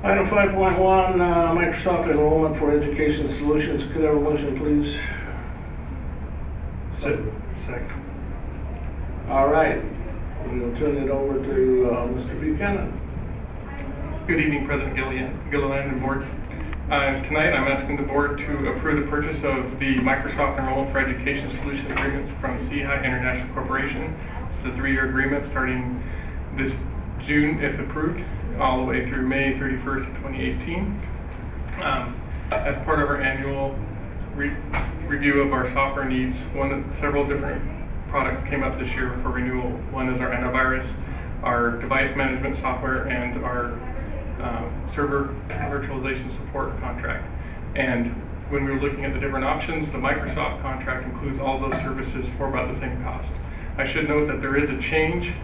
Item 5.1, Microsoft enrollment for education solutions. Could I have a motion, please? Second. All right. We'll turn it over to Mr. Buchanan. Good evening, President Gilliland and Board. Tonight, I'm asking the Board to approve the purchase of the Microsoft Enrollment for Education Solutions Agreement from CHI International Corporation. It's a 3-year agreement starting this June, if approved, all the way through May 31st of 2018. As part of our annual review of our software needs, several different products came up this year for renewal. One is our antivirus, our device management software, and our server virtualization support contract. And when we were looking at the different options, the Microsoft contract includes all those services for about the same cost. I should note that there is a change.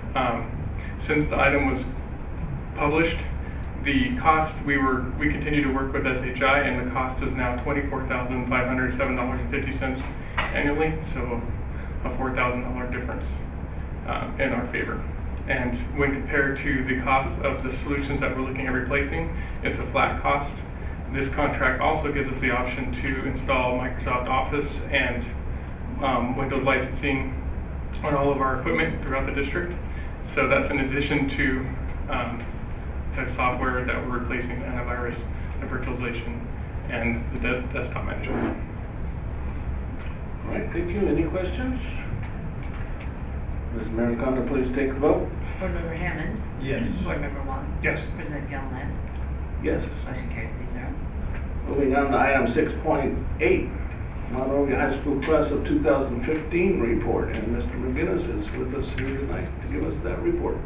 Since the item was published, the cost, we continue to work with SHI, and the cost is now $24,507.50 annually, so a $4,000 difference in our favor. And when compared to the cost of the solutions that we're looking at replacing, it's a flat cost. This contract also gives us the option to install Microsoft Office and Windows licensing on all of our equipment throughout the district. So that's in addition to the software that we're replacing, the antivirus, the virtualization, and the desktop management. All right, thank you. Any questions? Ms. Maricondo, please take the vote. Board Member Hammond. Yes. Board Member Wong. Yes. President Gilliland. Yes. Motion carries 3-0. Moving on to item 6.8, Monrovia High School Class of 2015 report. And Mr. McGinnis is with us here tonight to give us that report.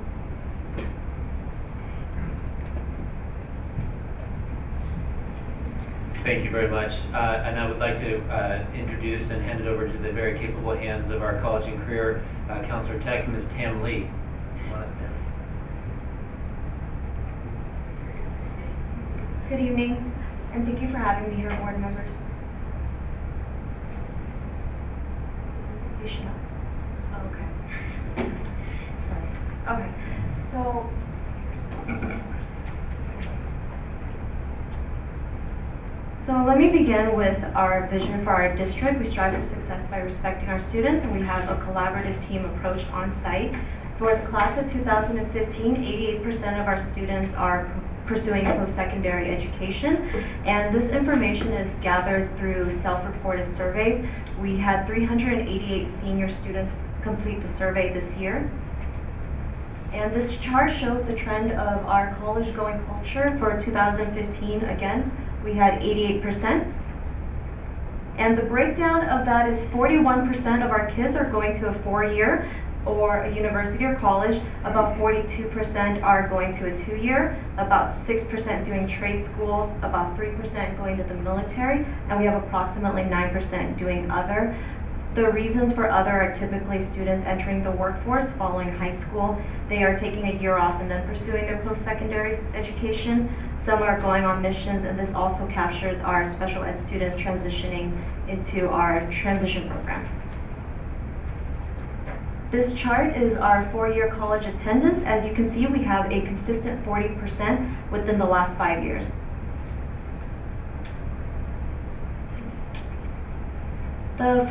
Thank you very much. And I would like to introduce and hand it over to the very capable hands of our college and career counselor tech, Ms. Tam Lee. Come on up, Tam. Good evening, and thank you for having me here, board members. You should know. Oh, okay. Sorry. Okay, so. So let me begin with our vision for our district. We strive for success by respecting our students, and we have a collaborative team approach on site. For the class of 2015, 88% of our students are pursuing post-secondary education, and this information is gathered through self-reported surveys. We had 388 senior students complete the survey this year. And this chart shows the trend of our college-going culture for 2015. Again, we had 88%. And the breakdown of that is 41% of our kids are going to a 4-year or a university or college. About 42% are going to a 2-year, about 6% doing trade school, about 3% going to the military, and we have approximately 9% doing other. The reasons for other are typically students entering the workforce following high school. They are taking a year off and then pursuing their post-secondary education. Some are going on missions, and this also captures our special ed students transitioning into our transition program. This chart is our 4-year college attendance. As you can see, we have a consistent 40% within the last 5 years. The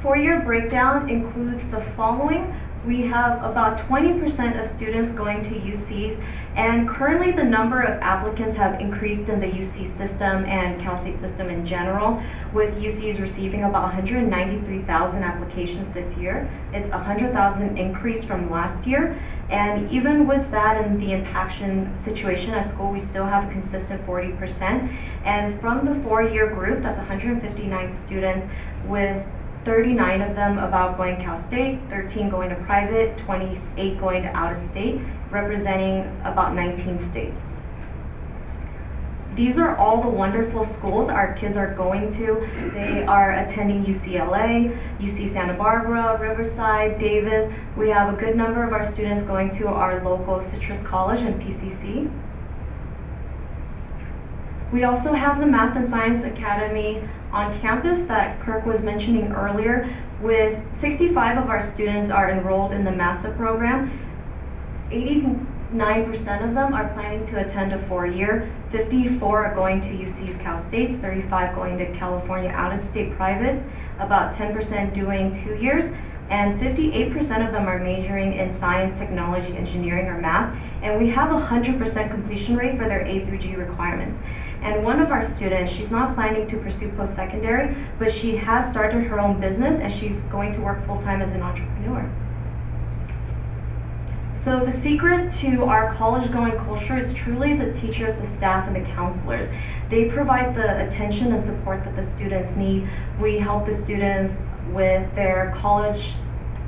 four-year breakdown includes the following. We have about 20% of students going to UCs, and currently the number of applicants have increased in the UC system and Cal State system in general, with UCs receiving about 193,000 applications this year. It's a 100,000 increase from last year, and even with that and the impaction situation at school, we still have a consistent 40%. And from the 4-year group, that's 159 students, with 39 of them about going Cal State, 13 going to private, 28 going to out of state, representing about 19 states. These are all the wonderful schools our kids are going to. They are attending UCLA, UC Santa Barbara, Riverside, Davis. We have a good number of our students going to our local Citrus College and PCC. We also have the Math and Science Academy on campus that Kirk was mentioning earlier, with 65 of our students are enrolled in the MASA program. 89% of them are planning to attend a 4-year, 54 are going to UC's Cal States, 35 going to California out-of-state privates, about 10% doing 2 years, and 58% of them are majoring in science, technology, engineering, or math, and we have a 100% completion rate for their A through G requirements. And one of our students, she's not planning to pursue post-secondary, but she has started her own business and she's going to work full-time as an entrepreneur. So the secret to our college-going culture is truly the teachers, the staff, and the counselors. They provide the attention and support that the students need. We help the students with their college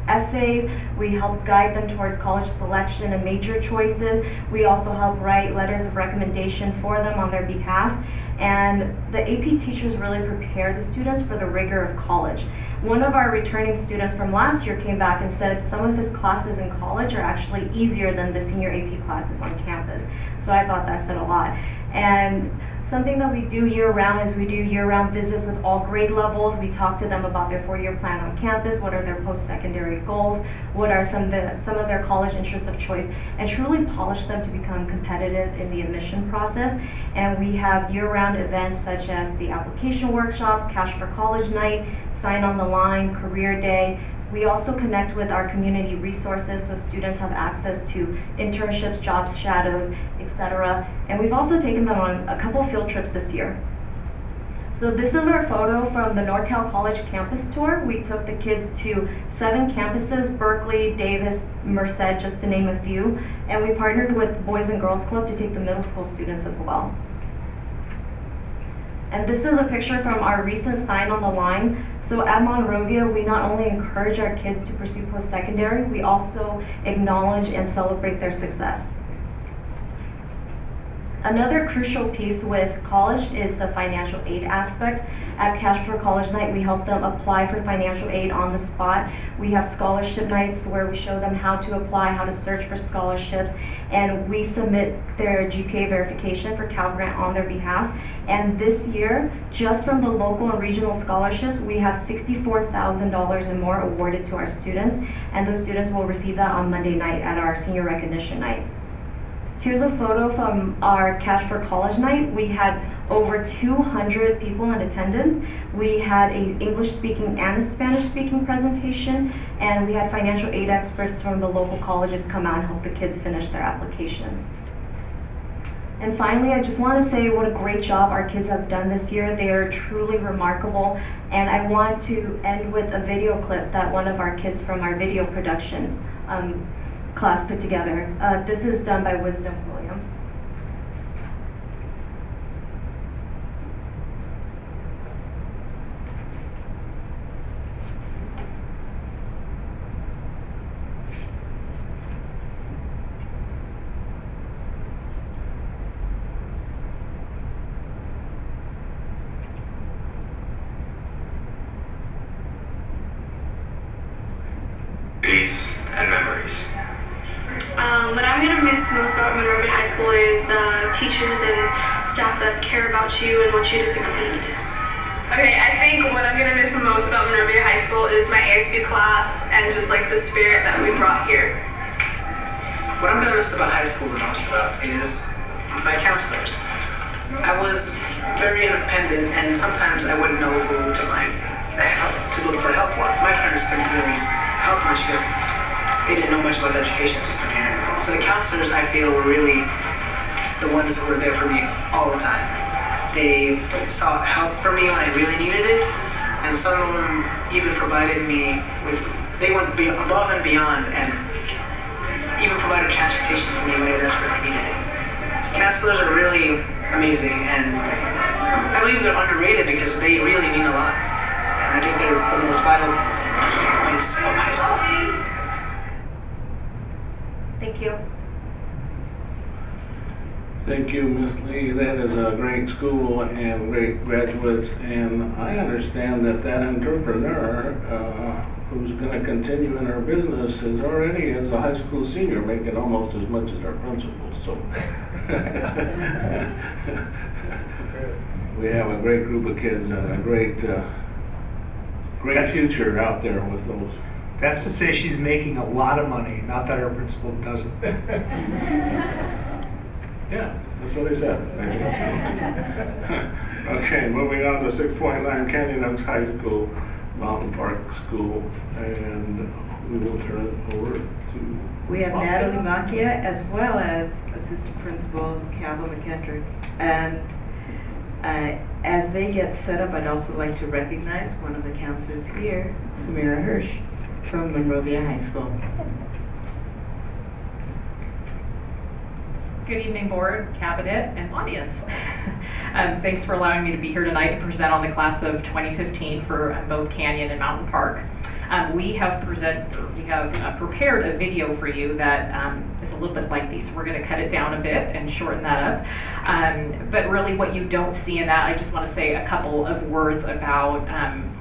essays. We help guide them towards college selection and major choices. We also help write letters of recommendation for them on their behalf. And the AP teachers really prepare the students for the rigor of college. One of our returning students from last year came back and said some of his classes in college are actually easier than the senior AP classes on campus. So I thought that said a lot. And something that we do year-round is we do year-round visits with all grade levels. We talk to them about their 4-year plan on campus, what are their post-secondary goals, what are some of their college interests of choice, and truly polish them to become competitive in the admission process. And we have year-round events such as the application workshop, Cash for College night, Sign on the Line, Career Day. We also connect with our community resources so students have access to internships, jobs, shadows, etc. And we've also taken them on a couple field trips this year. So this is our photo from the NorCal College campus tour. We took the kids to 7 campuses, Berkeley, Davis, Merced, just to name a few. And we partnered with Boys and Girls Club to take the middle school students as well. And this is a picture from our recent Sign on the Line. So at Monrovia, we not only encourage our kids to pursue post-secondary, we also acknowledge and celebrate their success. Another crucial piece with college is the financial aid aspect. At Cash for College Night, we help them apply for financial aid on the spot. We have scholarship nights where we show them how to apply, how to search for scholarships, and we submit their GPA verification for Cal Grant on their behalf. And this year, just from the local and regional scholarships, we have $64,000 and more awarded to our students, and those students will receive that on Monday night at our senior recognition night. Here's a photo from our Cash for College Night. We had over 200 people in attendance. We had an English-speaking and a Spanish-speaking presentation, and we had financial aid experts from the local colleges come out and help the kids finish their applications. And finally, I just want to say what a great job our kids have done this year. They are truly remarkable, and I want to end with a video clip that one of our kids from our video production class put together. This is done by Wisdom Williams. And memories. What I'm going to miss most about Monrovia High School is the teachers and staff that care about you and want you to succeed. Okay, I think what I'm going to miss the most about Monrovia High School is my ASB class and just like the spirit that we brought here. What I'm going to miss about high school the most about is my counselors. I was very independent and sometimes I wouldn't know who to find help, to look for help for. My parents couldn't really help much because they didn't know much about the education system here. So the counselors, I feel, were really the ones that were there for me all the time. They sought help for me when I really needed it, and some of them even provided me with, they went above and beyond and even provided transportation for me when I desperately needed it. Counselors are really amazing, and I believe they're underrated because they really mean a lot. And I think they're the most vital points of high school. Thank you. Thank you, Ms. Lee. That is a great school and great graduates. And I understand that entrepreneur who's going to continue in our business is already, as a high school senior, making almost as much as our principal. So we have a great group of kids and a great future out there with those. That's to say she's making a lot of money, not that our principal doesn't. Yeah, that's what I said. Okay, moving on to 6.9 Canyon Oaks High School, Mountain Park School, and we will turn it over to... We have Natalie Macchia as well as Assistant Principal Calvin McKendrick. And as they get set up, I'd also like to recognize one of the counselors here, Samira Hirsch, from Monrovia High School. Good evening, board, cabinet, and audience. Thanks for allowing me to be here tonight to present on the class of 2015 for both Canyon and Mountain Park. We have prepared a video for you that is a little bit lengthy, so we're going to cut it down a bit and shorten that up. But really what you don't see in that, I just want to say a couple of words about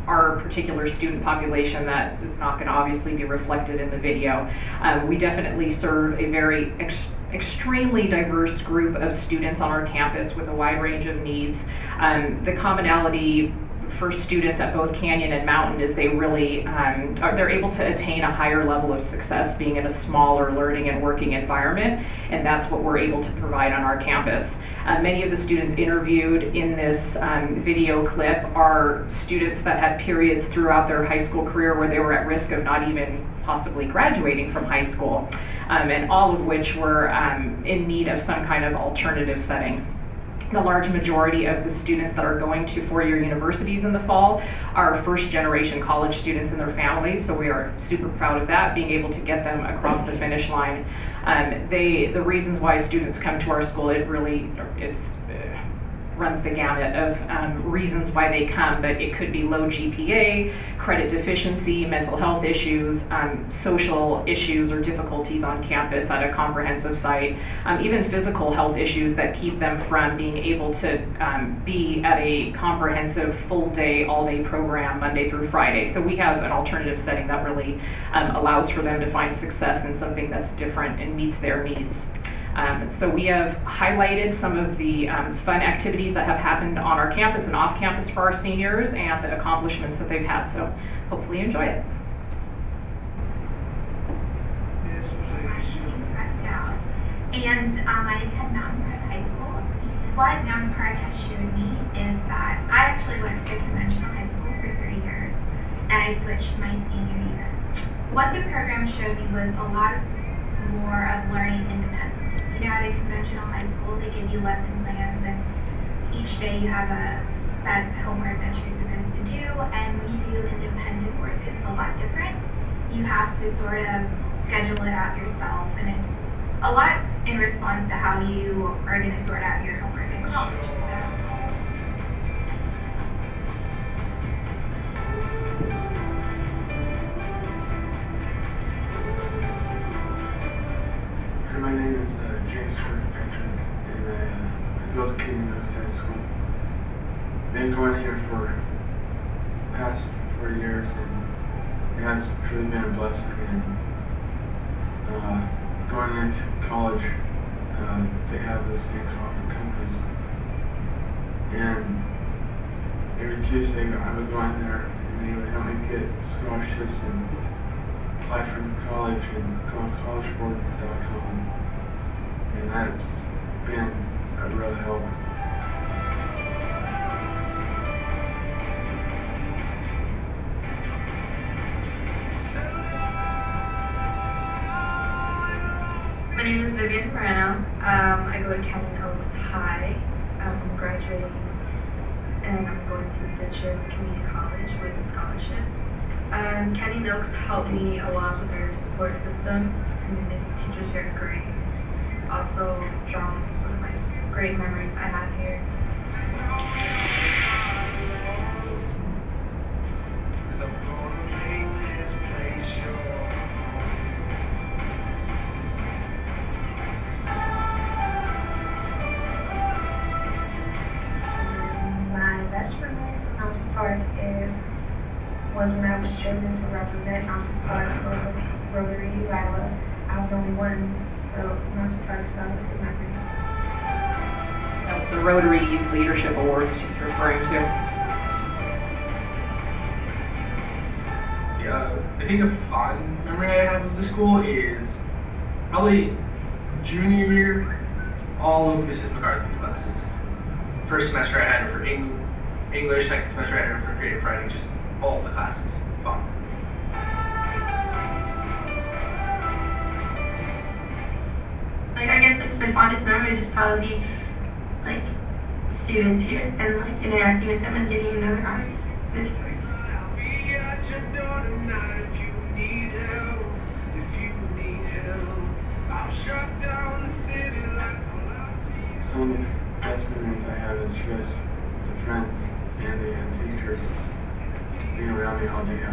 our particular student population that is not going to obviously be reflected in the video. We definitely serve a very extremely diverse group of students on our campus with a wide range of needs. The commonality for students at both Canyon and Mountain is they really they're able to attain a higher level of success being in a smaller learning and working environment, and that's what we're able to provide on our campus. Many of the students interviewed in this video clip are students that had periods throughout their high school career where they were at risk of not even possibly graduating from high school, and all of which were in need of some kind of alternative setting. The large majority of the students that are going to four-year universities in the fall are first-generation college students and their families, so we are super proud of that, being able to get them across the finish line. The reasons why students come to our school, runs the gamut of reasons why they come, but it could be low GPA, credit deficiency, mental health issues, social issues or difficulties on campus at a comprehensive site, even physical health issues that keep them from being able to be at a comprehensive full day, all day program Monday through Friday. So we have an alternative setting that really allows for them to find success in something that's different and meets their needs. So we have highlighted some of the fun activities that have happened on our campus and off campus for our seniors and the accomplishments that they've had. So hopefully you enjoy it. And I attend Mountain Park High School. What Mountain Park has shown me is that I actually went to conventional high school for 3 years, and I switched my senior year. What the program showed me was a lot more of learning independently. You know, at a conventional high school, they give you lesson plans, and each day you have a set homework that you're supposed to do, and when you do independent work, it's a lot different. You have to sort of schedule it out yourself, and it's a lot in response to how you are going to sort out your homework in college. Hi, my name is James Kirkpatrick, and I go to Canyon High School. Been going here for the past 4 years, and it has truly been a blessing. And going into college, they have this thing called the compass, and every Tuesday I would go in there, and they would help me get scholarships and apply for college and go on collegeboard.com, and that's been a real help. My name is Vivian Moreno. I go to Canyon Oaks High. I'm graduating, and I'm going to Citrus Community College with a scholarship. Canyon Oaks helped me a lot with their support system, and the teachers here are great. Also, drama is one of my great memories I have here. My best memory from Mountain Park was when I was chosen to represent Mountain Park for Rotary Iowa. I was only one, so Mountain Park, so that was a good memory. That was the Rotary Youth Leadership Awards she's referring to. Yeah, I think a fond memory I have of the school is probably junior year, all of Mrs. McCarthy's classes. First semester I had her for English, second semester I had her for creative writing, just all of the classes. Fun. Like, I guess like my fondest memory would just probably be like students here and like interacting with them and getting to know their hearts, their stories. Some of the best memories I have is just the friends and the teachers being around me all day. I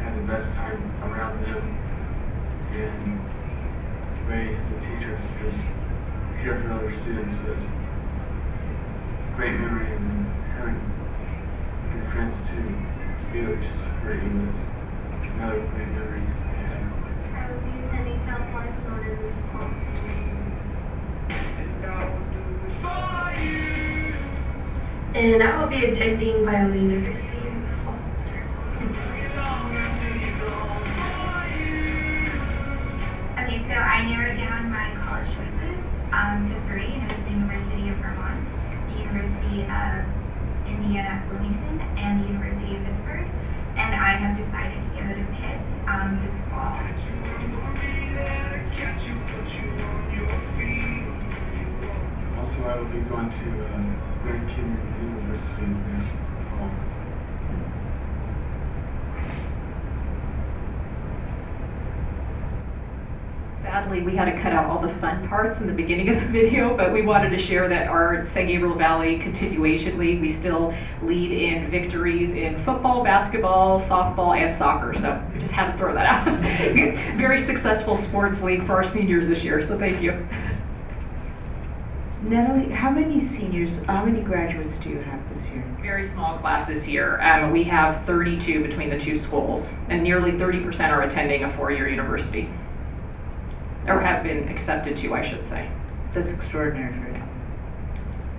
had the best time around them, and the way the teachers just care for other students was a great memory, and then having your friends too be able to support you was another great memory I had. I will be attending South Lawrence Northern School. and I will be attending Biola University in the fall term. Okay, so I narrowed down my college choices to 3, and it was the University of Vermont, the University of Indiana Bloomington, and the University of Pittsburgh. And I have decided to go to Pitt this fall. Also, I will be going to Grand Canyon University this fall. Sadly, we had to cut out all the fun parts in the beginning of the video, but we wanted to share that our San Gabriel Valley Continuation League, we still lead in victories in football, basketball, softball, and soccer. So we just had to throw that out. Very successful sports league for our seniors this year, so thank you. Natalie, how many graduates do you have this year? Very small class this year. We have 32 between the two schools, and nearly 30% are attending a 4-year university. Or have been accepted to, I should say. That's extraordinary for you.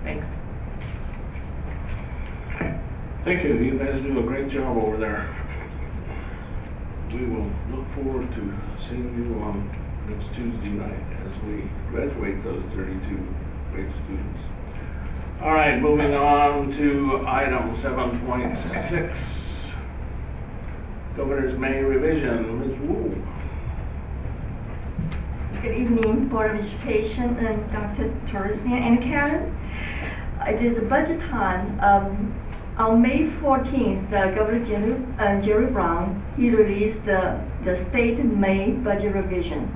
Thanks. Thank you. You guys do a great job over there. We will look forward to seeing you on next Tuesday night as we graduate those 32 great students. All right, moving on to item 7.6. Governor's May revision. Ms. Wu. Good evening, Board of Education and Dr. Teresian and Karen. It is budget time. On May 14th, the Governor Jerry Brown, he released the state May budget revision.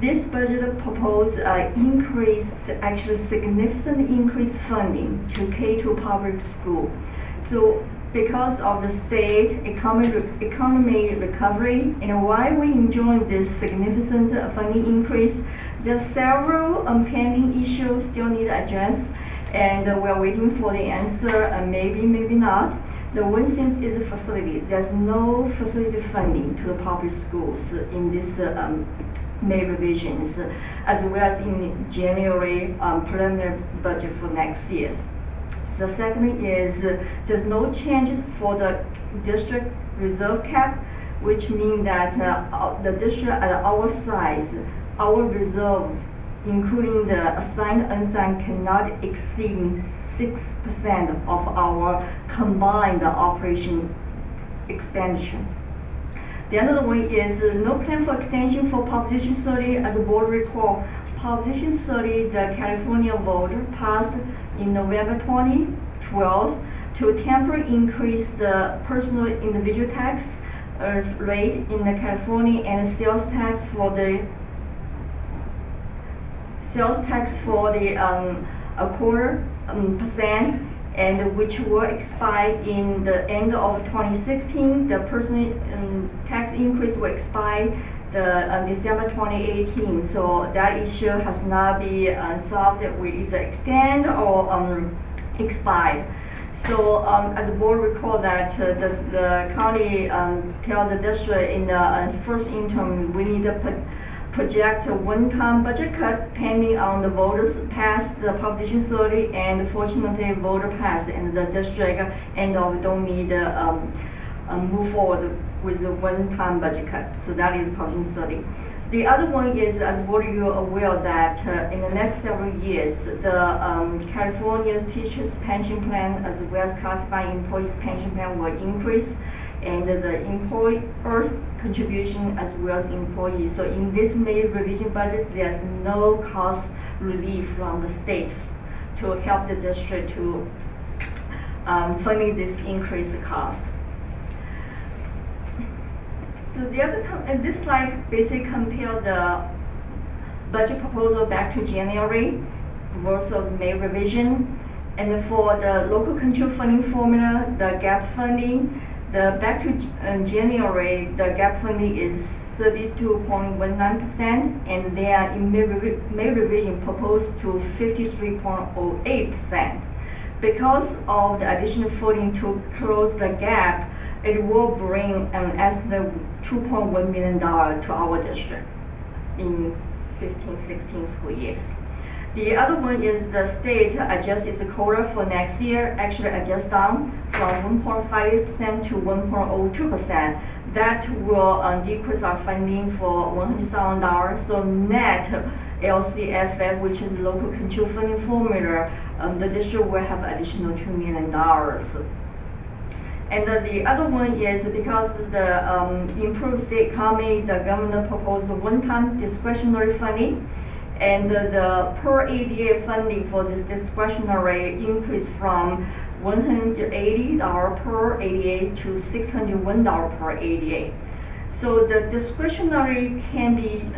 This budget proposed increase, actually significant increase funding to K-2 public school. So because of the state economy recovery, and while we enjoy this significant funding increase, there are several pending issues still need addressed, and we're waiting for the answer, maybe, maybe not. The one thing is the facility. There's no facility funding to the public schools in this May revisions, as well as in January preliminary budget for next year. The second is there's no change for the district reserve cap, which means that the district at our size, our reserve, including the assigned and unsigned, cannot exceed 6% of our combined operation expenditure. The other one is no plan for extension for Proposition 30 as the board recall. Proposition 30, the California vote passed in November 2012 to temporarily increase the personal individual tax rate in the California and sales tax for the a quarter percent, and which will expire in the end of 2016. The personal tax increase will expire December 2018. So that issue has not been solved. We either extend or expired. So as the board recall that the county tell the district in the first interim we need to project a one-time budget cut pending on the voters pass the Proposition 30, and fortunately voter pass, and the district don't need move forward with the one-time budget cut. So that is Proposition 30. The other one is, as board you are aware that in the next several years, the California teachers pension plan as well as classified employees pension plan will increase, and the employer's contribution as well as employees. So in this May revision budget, there's no cost relief from the state to help the district to funding this increased cost. So the other this slide basically compare the budget proposal back to January versus May revision. And for the local control funding formula, the gap funding, the back to January, the gap funding is 32.19%, and they are in May revision proposed to 53.08%. Because of the additional funding to close the gap, it will bring an estimate $2.1 million to our district in 15-16 school years. The other one is the state adjusts its quota for next year, actually adjusts down from 1.5% to 1.02%. That will decrease our funding for $100,000. So net LCFF, which is local control funding formula, the district will have additional $2 million. And the other one is because the improved state economy, the governor proposed one-time discretionary funding, and the per ADA funding for this discretionary increased from $180 per ADA to $601 per ADA. So the discretionary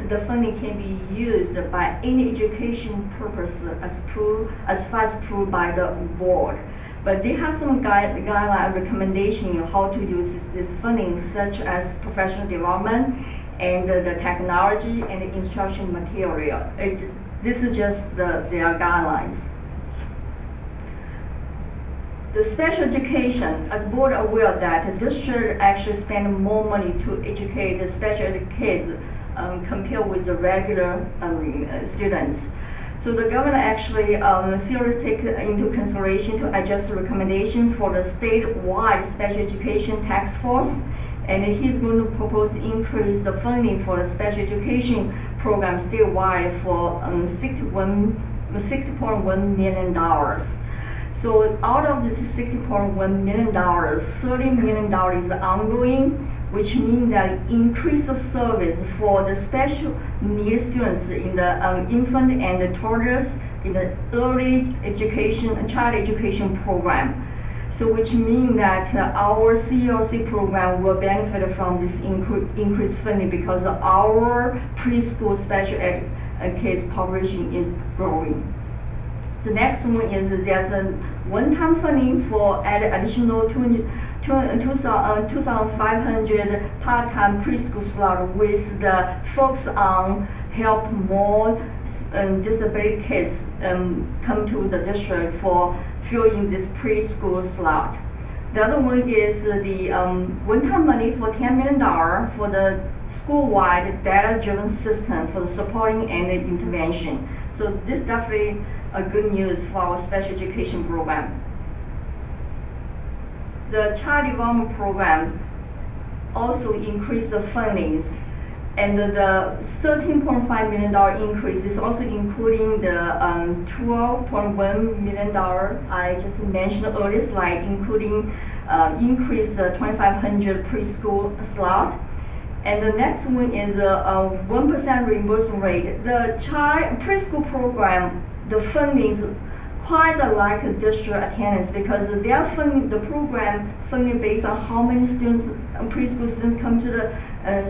the funding can be used by any education purpose as far as approved by the board. But they have some guideline recommendation on how to use this funding, such as professional development and the technology and the instruction material. This is just their guidelines. The special education, as board aware that the district actually spend more money to educate the special ed kids compared with the regular students. So the governor actually seriously take into consideration to adjust the recommendation for the statewide special education task force, and he's going to propose increase the funding for the special education program statewide for $60.1 million. So out of this $60.1 million, $30 million is ongoing, which means that increase the service for the special needs students in the infant and the toddlers in the early education, child education program. So which means that our CLC program will benefit from this increased funding because our preschool special ed kids population is growing. The next one is there's a one-time funding for additional 2,500 part-time preschool slot with the focus on help more disability kids come to the district for filling this preschool slot. The other one is the one-time money for $10 million for the school-wide data-driven system for the supporting and the intervention. So this definitely a good news for our special education program. The child development program also increased the fundings, and the $13.5 million increase is also including the $12.1 million I just mentioned earlier slide, including increase the 2,500 preschool slot. And the next one is a 1% reimbursement rate. The child preschool program, the funding is quite like a district attendance because their funding, the program funding based on how many students, preschool students come to the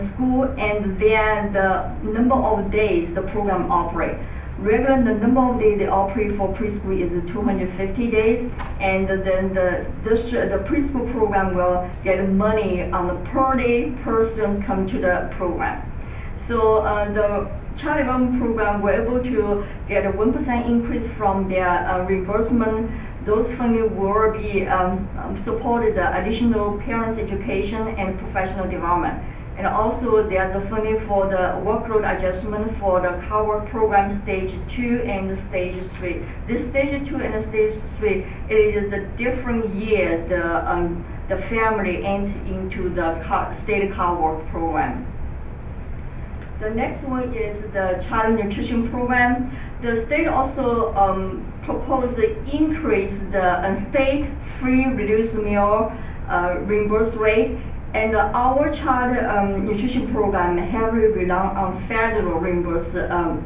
school, and then the number of days the program operate. Regular, the number of days they operate for preschool is 250 days, and then the preschool program will get money on the per day per students come to the program. So the child development program were able to get a 1% increase from their reimbursement. Those funding will be supported the additional parents' education and professional development. And also there's a funding for the workload adjustment for the cover program stage 2 and stage 3. This stage 2 and stage 3, it is a different year the family enter into the state cover program. The next one is the child nutrition program. The state also proposed to increase the state free reduced meal reimbursed rate, and our child nutrition program heavily rely on federal reimbursed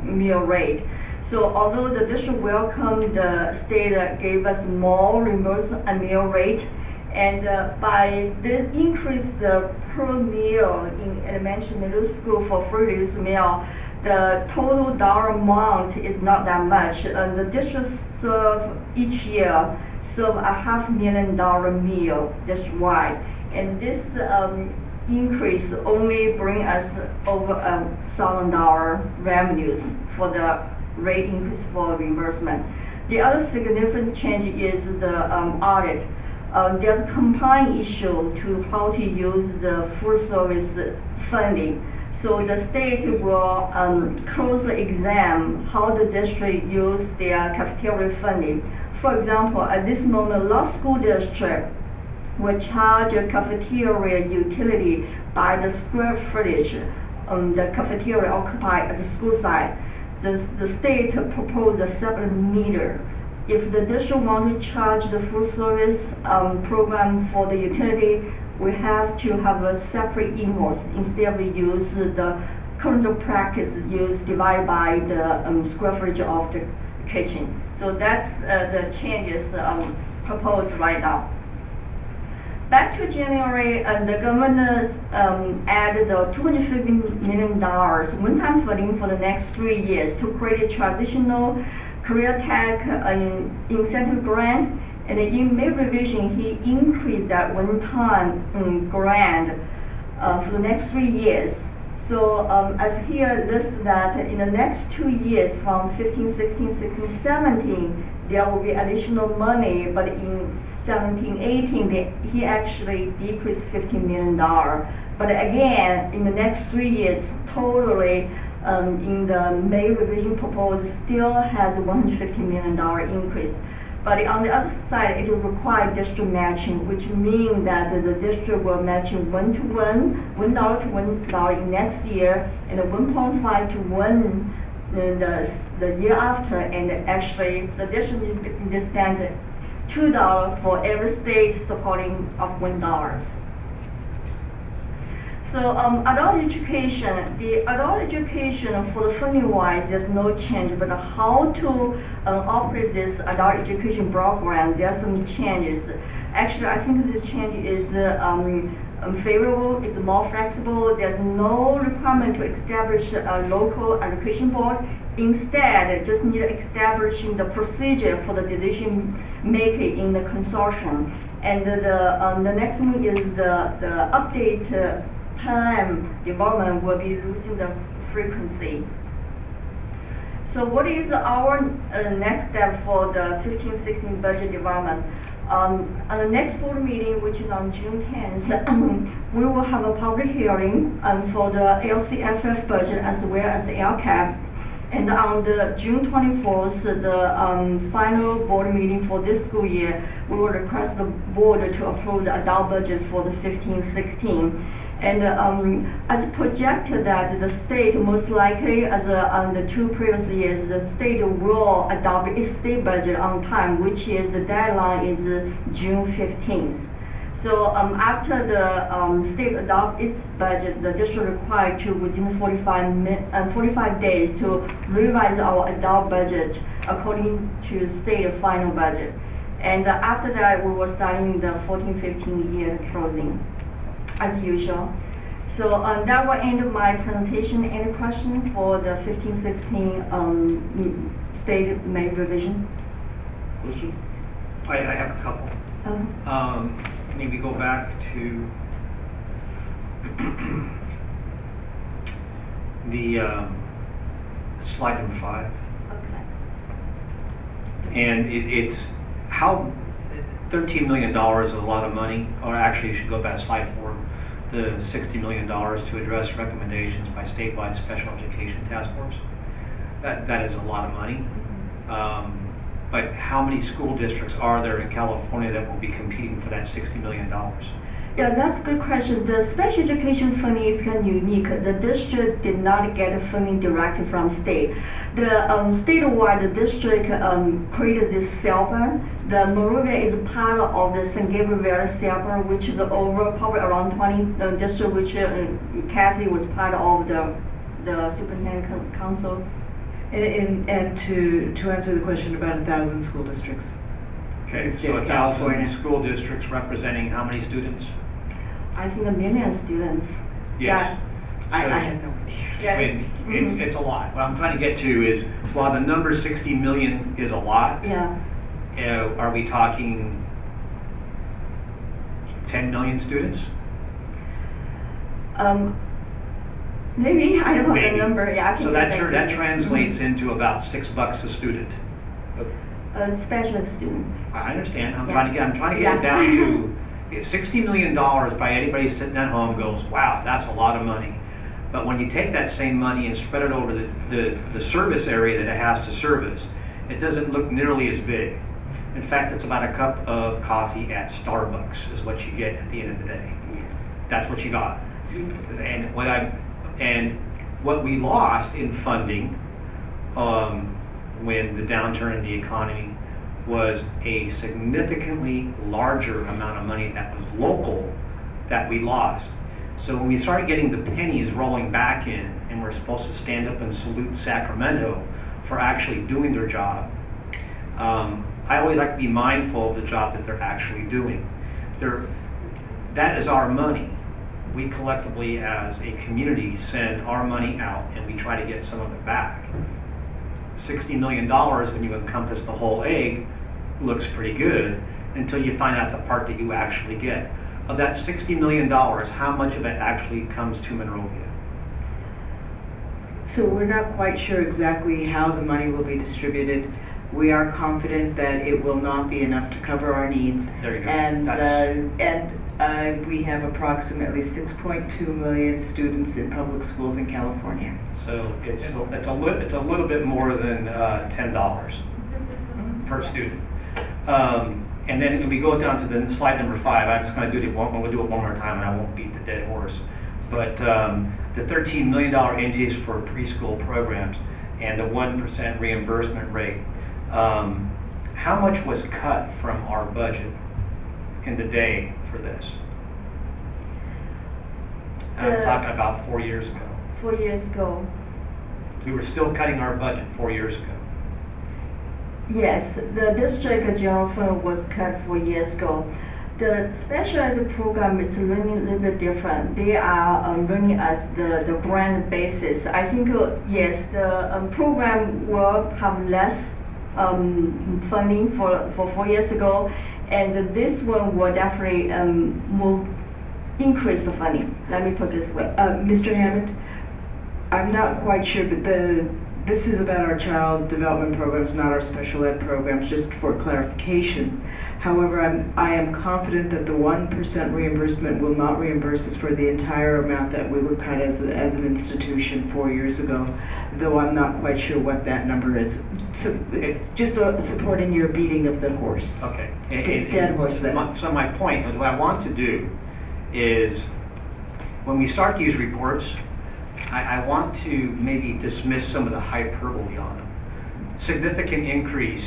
meal rate. So although the district welcomed the state gave us more reimbursed meal rate, and by the increase the per meal in elementary middle school for free reduced meal, the total dollar amount is not that much. The district each year serve a $500,000 meal district-wide, and this increase only bring us over $1,000 revenues for the rate increase for reimbursement. The other significant change is the audit. There's a compliance issue to how to use the full service funding. So the state will closely examine how the district use their cafeteria funding. For example, at this moment, a lot of school districts will charge a cafeteria utility by the square footage the cafeteria occupied at the school site. The state proposed a separate meter. If the district want to charge the full service program for the utility, we have to have a separate invoice instead of use the current practice use divided by the square footage of the kitchen. So that's the changes proposed right now. Back to January, the governor added the $250 million one-time funding for the next 3 years to create a transitional career tech incentive grant. And in May revision, he increased that one-time grant for the next 3 years. So as here listed that in the next 2 years, from 15, 16, 16, 17, there will be additional money, but in 17, 18, he actually decreased $15 million. But again, in the next 3 years, totally, in the May revision proposal, still has a $150 million increase. But on the other side, it will require district matching, which means that the district will match $1 to $1, $1 to $1 in next year, and 1.5 to 1 the year after. And actually, the district will spend $2 for every state supporting of $1. So adult education, the adult education for the funding wise, there's no change, but how to operate this adult education program, there's some changes. Actually, I think this change is favorable, it's more flexible. There's no requirement to establish a local education board. Instead, just need establishing the procedure for the decision making in the consortium. And the next one is the update plan development will be losing the frequency. So what is our next step for the 15-16 budget development? On the next board meeting, which is on June 10th, we will have a public hearing for the LCFF budget as well as the LCAP. And on the June 24th, the final board meeting for this school year, we will request the board to approve the adult budget for the 15-16. And as projected that the state most likely, as on the 2 previous years, the state will adopt its state budget on time, which is the deadline is June 15th. So after the state adopt its budget, the district required to within 45 days to revise our adult budget according to state final budget. And after that, we will starting the 14-15 year closing, as usual. So that will end my presentation. Any question for the 15-16 state May revision? I have a couple. Maybe go back to the slide number 5. Okay. And it's how $13 million is a lot of money, or actually you should go back to slide 4, the $60 million to address recommendations by statewide special education task force. That is a lot of money. But how many school districts are there in California that will be competing for that $60 million? Yeah, that's a good question. The special education funding is kind of unique. The district did not get funding directly from state. The statewide, the district created this CELPA. The Monrovia is part of the San Gabriel Valley CELPA, which is over probably around 20 districts, which Kathy was part of the superintendent council. And to answer the question about 1,000 school districts. Okay, so 1,000 school districts representing how many students? I think 1 million students. Yes. Yeah. I have no idea. Yes. It's a lot. What I'm trying to get to is, while the number 60 million is a lot, yeah. Are we talking 10 million students? Maybe, I don't know Maybe. the number. Yeah. So that translates into about $6 a student. Special students. I understand. I'm Yeah. trying to get it down to $60 million by anybody sitting at home goes, wow, that's a lot of money. But when you take that same money and spread it over the service area that it has to service, it doesn't look nearly as big. In fact, it's about a cup of coffee at Starbucks is what you get at the end of the day. That's what you got. And what we lost in funding when the downturn in the economy was a significantly larger amount of money that was local that we lost. So when we started getting the pennies rolling back in, and we're supposed to stand up and salute Sacramento for actually doing their job, I always like to be mindful of the job that they're actually doing. That is our money. We collectively as a community send our money out and we try to get some of it back. $60 million when you encompass the whole egg looks pretty good until you find out the part that you actually get. Of that $60 million, how much of it actually comes to Monrovia? So we're not quite sure exactly how the money will be distributed. We are confident that it will not be enough to cover our needs. There you go. We have approximately 6.2 million students in public schools in California. So it's a little bit more than $10 per student. And then when we go down to the slide number 5, I'm just going to do it one more time, and I won't beat the dead horse. But the $13 million NGs for preschool programs and the 1% reimbursement rate. How much was cut from our budget in the day for this? I'm talking about 4 years ago. 4 years ago. We were still cutting our budget 4 years ago. Yes, the district general fund was cut 4 years ago. The special ed program is running a little bit different. They are running as the grant basis. I think, yes, the program will have less funding for 4 years ago, and this one will definitely increase the funding. Let me put it this way. Mr. Hammond, I'm not quite sure, but this is about our child development programs, not our special ed programs, just for clarification. However, I am confident that the 1% reimbursement will not reimburse us for the entire amount that we were cut as an institution 4 years ago, though I'm not quite sure what that number is. So, just supporting your beating of the horse. Okay. Dead horse, that is. So my point is, what I want to do is, when we start these reports, I want to maybe dismiss some of the hyperbole on them. Significant increase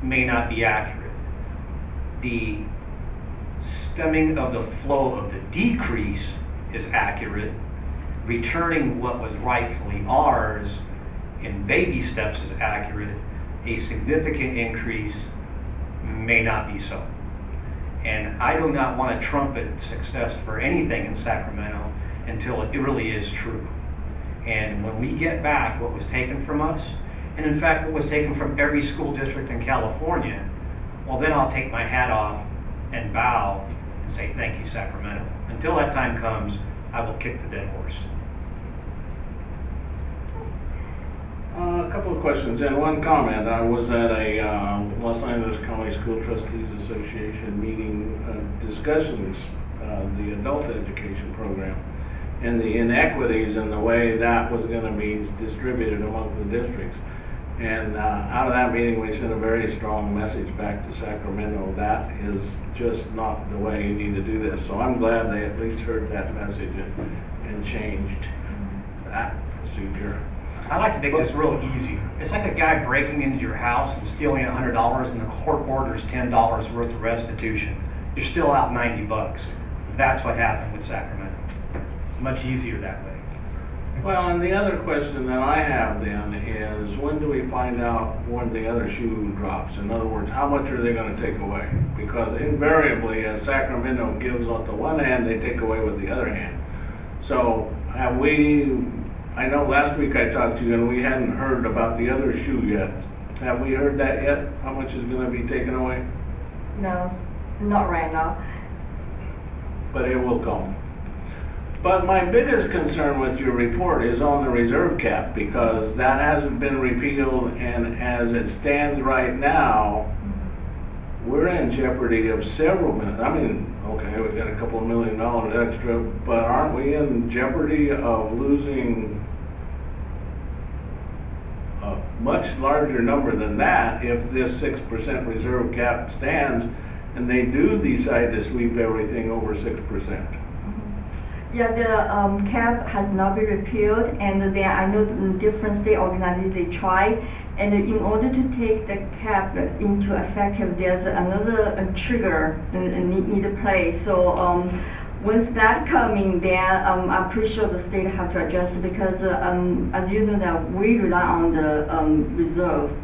may not be accurate. The stemming of the flow of the decrease is accurate. Returning what was rightfully ours in baby steps is accurate. A significant increase may not be so. And I do not want to trumpet success for anything in Sacramento until it really is true. And when we get back what was taken from us, and in fact what was taken from every school district in California, well then I'll take my hat off and bow and say thank you, Sacramento. Until that time comes, I will kick the dead horse. A couple of questions and one comment. I was at a Los Angeles County School Trustees Association meeting discussions, the adult education program, and the inequities in the way that was going to be distributed among the districts. And out of that meeting, we sent a very strong message back to Sacramento. That is just not the way you need to do this. So I'm glad they at least heard that message and changed that procedure. I like to make this real easy. It's like a guy breaking into your house and stealing $100 and the court orders $10 worth of restitution. You're still out $90. That's what happened with Sacramento. It's much easier that way. Well, and the other question that I have then is, when do we find out when the other shoe drops? In other words, how much are they going to take away? Because invariably, as Sacramento gives on the one hand, they take away with the other hand. So have we, I know last week I talked to you and we hadn't heard about the other shoe yet. Have we heard that yet? How much is going to be taken away? No, not right now. But it will come. But my biggest concern with your report is on the reserve cap, because that hasn't been repealed, and as it stands right now, we're in jeopardy of several million. I mean, okay, we got a couple of $1 million extra, but aren't we in jeopardy of losing a much larger number than that if this 6% reserve cap stands and they do decide to sweep everything over 6%? Yeah, the cap has not been repealed, and then I know the different state organizations, they try, and in order to take the cap into effect, there's another trigger need to play. So once that coming, then I'm pretty sure the state have to adjust because as you know that we rely on the reserve.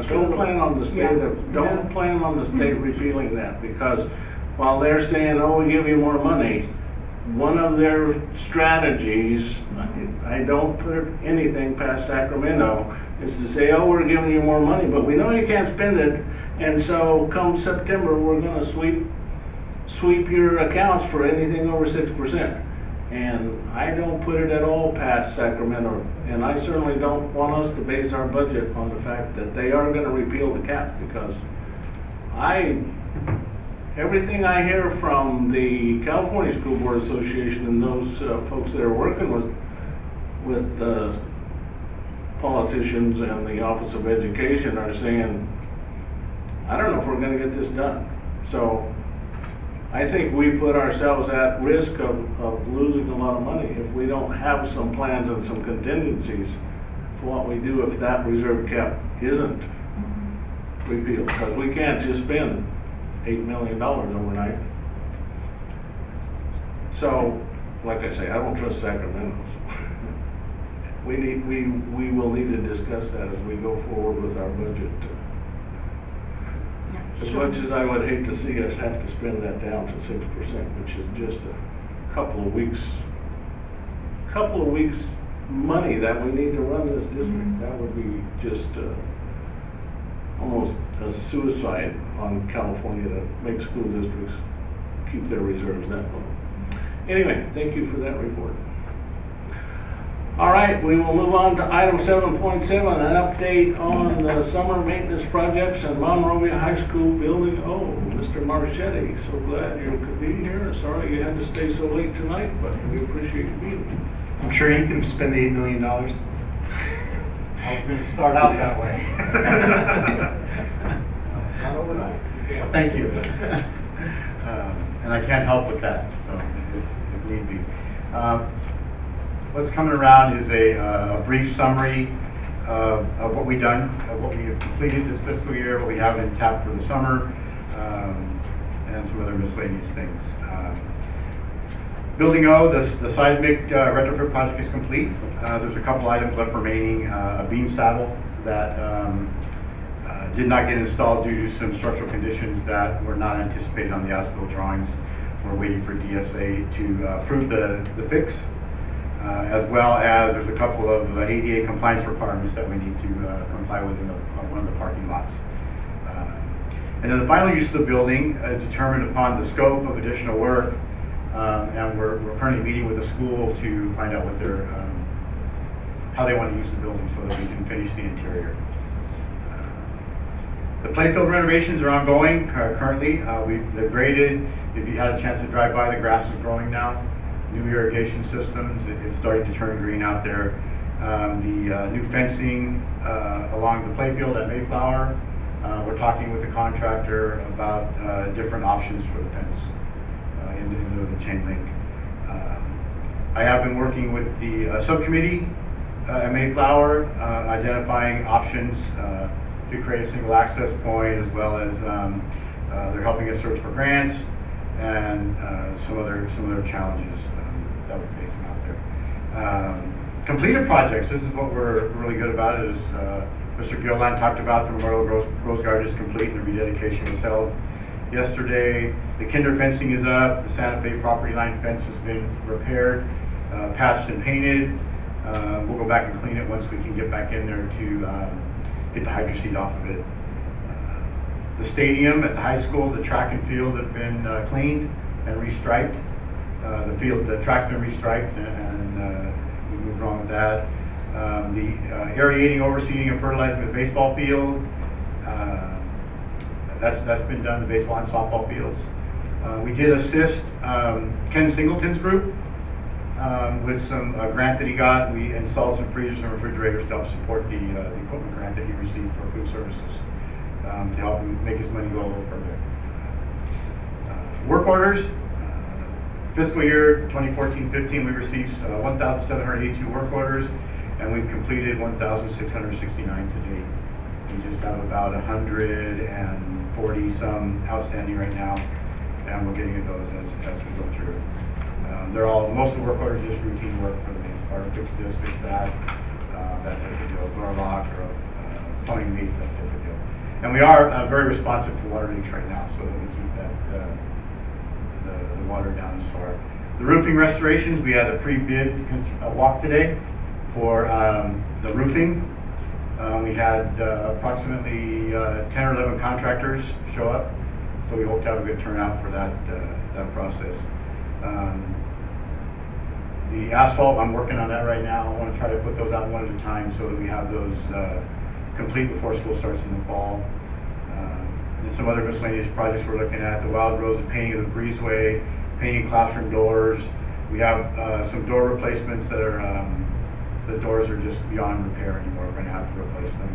Don't plan on the state. Don't plan on the state repealing that, because while they're saying, "Oh, we give you more money," one of their strategies, I don't put anything past Sacramento, is to say, "Oh, we're giving you more money, but we know you can't spend it, and so come September, we're going to sweep your accounts for anything over 6%. And I don't put it at all past Sacramento, and I certainly don't want us to base our budget on the fact that they are going to repeal the cap, because everything I hear from the California School Board Association and those folks that are working with the politicians and the Office of Education are saying, I don't know if we're going to get this done. So I think we put ourselves at risk of losing a lot of money if we don't have some plans and some contingencies for what we do if that reserve cap isn't repealed, because we can't just spend $8 million overnight. So, like I say, I don't trust Sacramento. We will need to discuss that as we go forward with our budget. As much as I would hate to see us have to spend that down to 6%, which is just a couple of weeks money that we need to run this district, that would be just almost a suicide on California to make school districts keep their reserves that low. Anyway, thank you for that report. All right, we will move on to item 7.7, an update on the summer maintenance projects in Monrovia High School building. Oh, Mr. Marchetti, so glad you could be here. Sorry you had to stay so late tonight, but we appreciate you being here. I'm sure you can spend the $8 million. I was going to start out that way. Not overnight. Thank you. And I can't help with that, so if need be. What's coming around is a brief summary of what we've done, of what we have completed this fiscal year, what we have in tap for the summer, and some other miscellaneous things. Building O, the seismic retrofit project is complete. There's a couple items left remaining. A beam saddle that did not get installed due to some structural conditions that were not anticipated on the as-built drawings. We're waiting for DSA to approve the fix, as well as there's a couple of ADA compliance requirements that we need to comply with in one of the parking lots. And then the final use of the building is determined upon the scope of additional work, and we're currently meeting with the school to find out what how they want to use the building so that we can finish the interior. The playfield renovations are ongoing currently. They've graded. If you had a chance to drive by, the grass is growing now. New irrigation systems, it's starting to turn green out there. The new fencing along the playfield at Mayflower. We're talking with the contractor about different options for the fence into the chain link. I have been working with the subcommittee at Mayflower, identifying options to create a single access point, as well as they're helping us search for grants and some other challenges that we're facing out there. Completed projects, this is what we're really good about, is Mr. Gilland talked about the Memorial Rose Garden is complete and the rededication was held yesterday. The kinder fencing is up, the Santa Fe property line fence has been repaired, patched and painted. We'll go back and clean it once we can get back in there to get the hydro seed off of it. The stadium at the high school, the track and field have been cleaned and restriped. The track's been restriped and we moved on with that. The aerating, overseeding, and fertilizing the baseball field. that's been done, the baseball and softball fields. We did assist Ken Singleton's group with some grant that he got. We installed some freezers and refrigerators to help support the equipment grant that he received for food services to help him make his money go a little further. Work orders. Fiscal year 2014-15, we received 1,782 work orders, and we've completed 1,669 to date. We just have about 140 some outstanding right now, and we're getting at those as we go through. Most of the work orders are just routine work for the most part. Fix this, fix that, that type of deal. Door lock or plumbing leak, that type of deal. And we are very responsive to water leaks right now, so that we keep that the water down as far. The roofing restorations, we had a pre-bid walk today for the roofing. We had approximately 10 or 11 contractors show up, so we hope to have a good turnout for that process. The asphalt, I'm working on that right now. I want to try to put those out one at a time so that we have those complete before school starts in the fall. And some other miscellaneous projects we're looking at: the Wild Rose, the painting of the breezeway, painting classroom doors. We have some door replacements that are, the doors are just beyond repair anymore. We're going to have to replace them.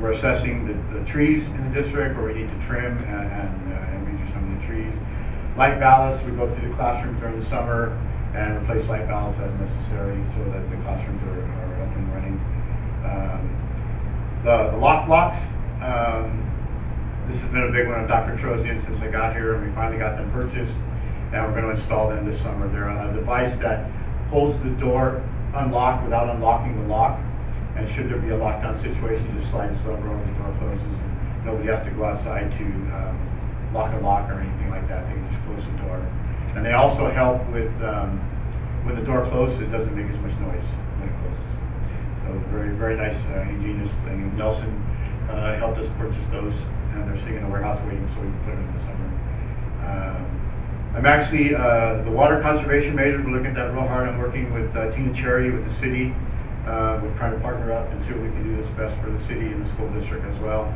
We're assessing the trees in the district where we need to trim and redo some of the trees. Light ballasts, we go through the classrooms during the summer and replace light ballasts as necessary so that the classrooms are up and running. The lock blocks, this has been a big one of Dr. Trozian since I got here, and we finally got them purchased, and we're going to install them this summer. They're a device that holds the door unlocked without unlocking the lock, and should there be a lockdown situation, you just slide this lever over, the door closes, and nobody has to go outside to lock a lock or anything like that. They can just close the door. And they also help with, when the door closes, it doesn't make as much noise when it closes. So very, very nice, ingenious thing. Nelson helped us purchase those, and they're sitting in the warehouse waiting so we can put them in the summer. I'm actually, the water conservation measures, we're looking at that real hard. I'm working with Tina Cherry with the city. We're trying to partner up and see what we can do that's best for the city and the school district as well.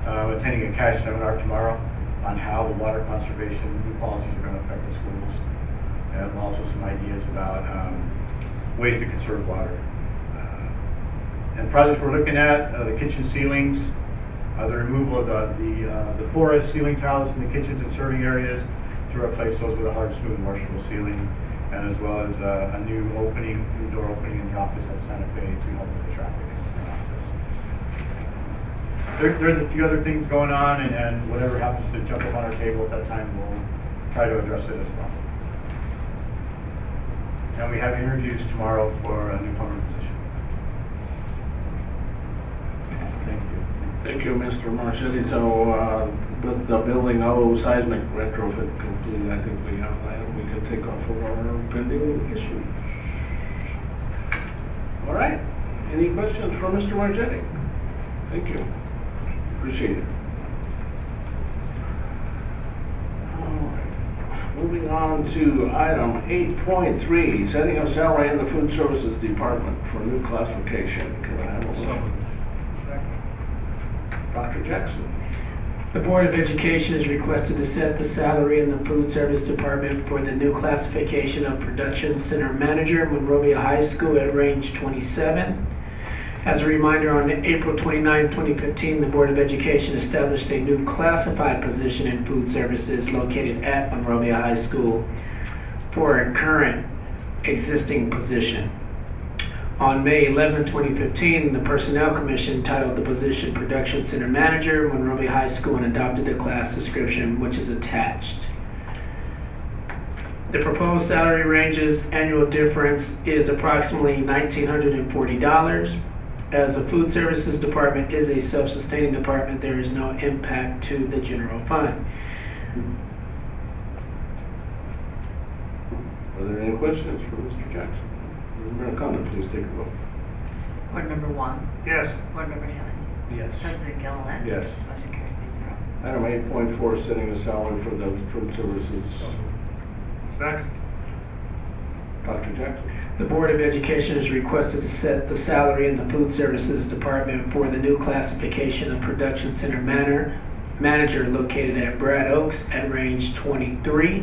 Attending a cash seminar tomorrow on how the water conservation new policies are going to affect the schools, and also some ideas about ways to conserve water. And projects we're looking at, the kitchen ceilings, the removal of the porous ceiling tiles in the kitchens and serving areas to replace those with a hard, smooth, washable ceiling, and as well as a new door opening in the office at Santa Fe to help with the traffic in the office. There's a few other things going on, and whatever happens to jump up on our table at that time, we'll try to address it as well. And we have interviews tomorrow for a new plumber position. Thank you. Thank you, Mr. Marchetti. So, with the building seismic retrofit complete, I think we have an item we can take off of our pending issue. All right. Any questions for Mr. Marchetti? Thank you. Appreciate it. All right. Moving on to item 8.3, setting of salary in the food services department for new classification. Can I have a motion? Dr. Jackson. The Board of Education is requested to set the salary in the food service department for the new classification of production center manager, Monrovia High School, at range 27. As a reminder, on April 29, 2015, the Board of Education established a new classified position in food services located at Monrovia High School for a current existing position. On May 11, 2015, the Personnel Commission titled the position Production Center Manager, Monrovia High School, and adopted the class description, which is attached. The proposed salary ranges annual difference is approximately $1,940. As the food services department is a self-sustaining department, there is no impact to the general fund. Are there any questions for Mr. Jackson? Mayor Condon, please take a vote. Board Member Wong. Yes. Board Member Hammond. Yes. President Gilliland. Yes. Motion carries 3-0. Item 8.4, setting the salary for the food services. Second. Dr. Jackson. The Board of Education is requested to set the salary in the food services department for the new classification of production center manager located at Brad Oaks at range 23.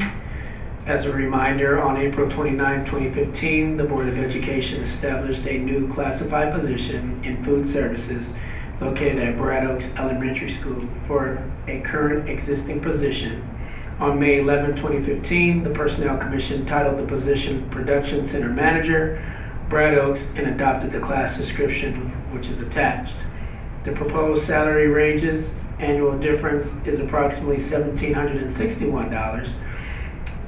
As a reminder, on April 29, 2015, the Board of Education established a new classified position in food services located at Brad Oaks Elementary School for a current existing position. On May 11, 2015, the Personnel Commission titled the position Production Center Manager, Brad Oaks, and adopted the class description, which is attached. The proposed salary ranges, annual difference is approximately $1,761.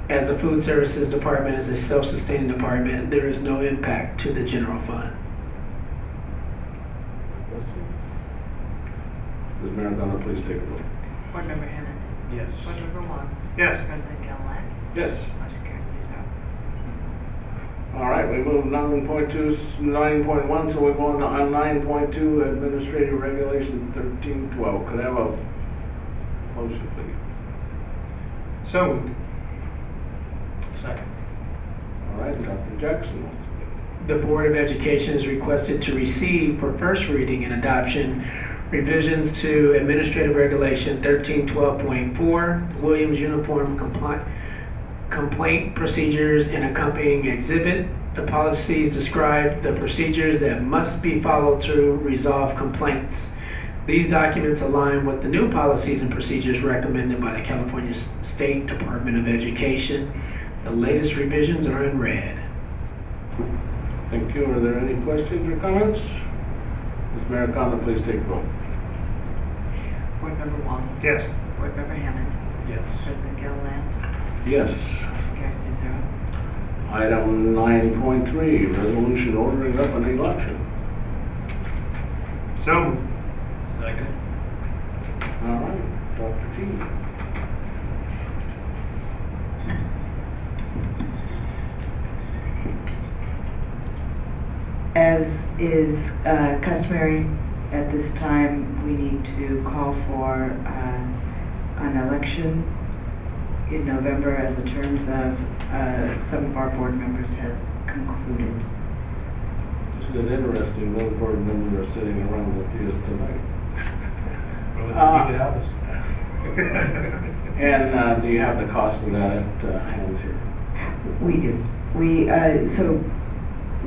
As the food services department is a self-sustaining department, there is no impact to the general fund. Ms. Maradona, please take a vote. Board Member Hammond. Yes. Board Member Wong. Yes. President Gilliland. Yes. Motion carries 3-0. All right, we moved 9.1, so we're going on 9.2, Administrative Regulation 1312. Could I have a motion, please? So moved. Second. All right, Dr. Jackson. The Board of Education is requested to receive for first reading and adoption revisions to Administrative Regulation 1312.4, Williams Uniform Complaint Procedures and Accompanying Exhibit. The policies describe the procedures that must be followed to resolve complaints. These documents align with the new policies and procedures recommended by the California State Department of Education. The latest revisions are in red. Thank you. Are there any questions or comments? Ms. Maradona, please take a vote. Board Member Wong. Yes. Board Member Hammond. Yes. President Gilliland. Yes. Motion carries 3-0. Item 9.3, resolution ordering up an election. So moved. Second. All right, Dr. T. As is customary at this time, we need to call for an election in November as the terms of some of our board members have concluded. This is an interesting, no board members are sitting around like he is tonight. Well, if you have us. And do you have the cost of that at hand here? We do. So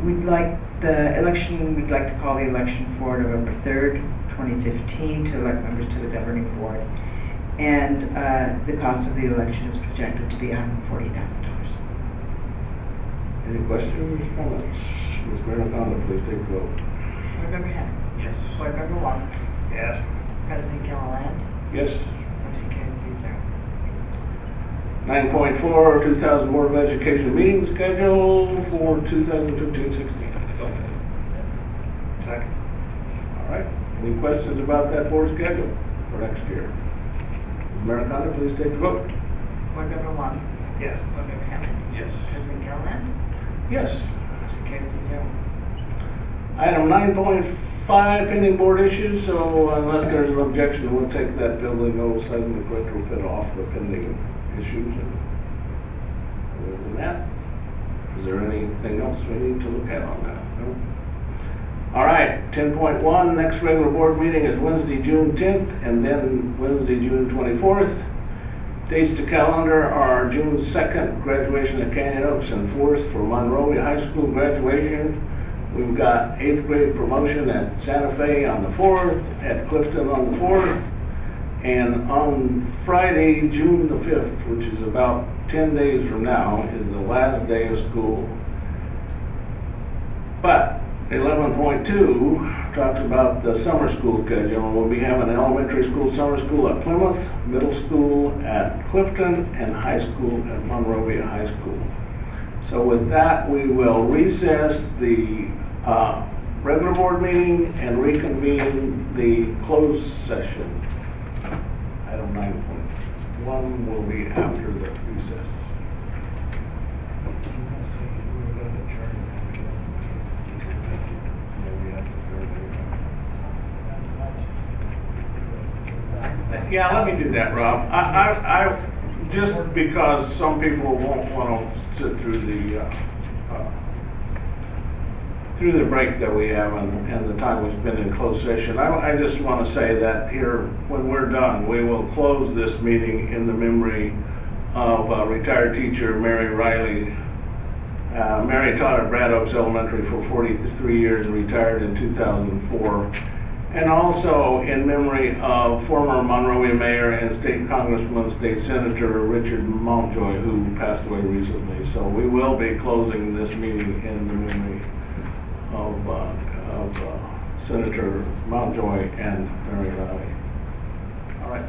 we'd like we'd like to call the election for November 3rd, 2015 to elect members to the governing board. And the cost of the election is projected to be $140,000. Any questions or comments? Ms. Maradona, please take a vote. Board Member Hammond. Yes. Board Member Wong. Yes. President Gilliland. Yes. Motion carries 3-0. 9.4, 2000 Board of Education meeting schedule for 2015-16. Second. All right. Any questions about that board schedule for next year? Ms. Maradona, please take the vote. Board Member Wong. Yes. Board Member Hammond. Yes. President Gilliland. Yes. Motion carries 3-0. Item 9.5, pending board issues, so unless there's an objection, we'll take that building oversight and the retrofit off the pending issues. Other than that, is there anything else we need to look at on that? No? All right, 10.1, next regular board meeting is Wednesday, June 10th, and then Wednesday, June 24th. Dates to calendar are June 2nd, graduation at Canyon Oaks, and 4th for Monrovia High School graduation. We've got 8th grade promotion at Santa Fe on the 4th, at Clifton on the 4th, and on Friday, June the 5th, which is about 10 days from now, is the last day of school. But 11.2 talks about the summer school schedule. We'll be having an elementary school, summer school at Plymouth, middle school at Clifton, and high school at Monrovia High School. So with that, we will recess the regular board meeting and reconvene the closed session. Item 9.1 will be after the recess. Yeah, let me do that, Rob. I just because some people won't want to sit through the through the break that we have and the time we spend in closed session, I just want to say that here, when we're done, we will close this meeting in the memory of retired teacher Mary Riley. Mary taught at Brad Oaks Elementary for 43 years and retired in 2004. And also in memory of former Monrovia Mayor and State Congressman, State Senator Richard Mountjoy, who passed away recently. So we will be closing this meeting in the memory of Senator Mountjoy and Mary Riley. All right.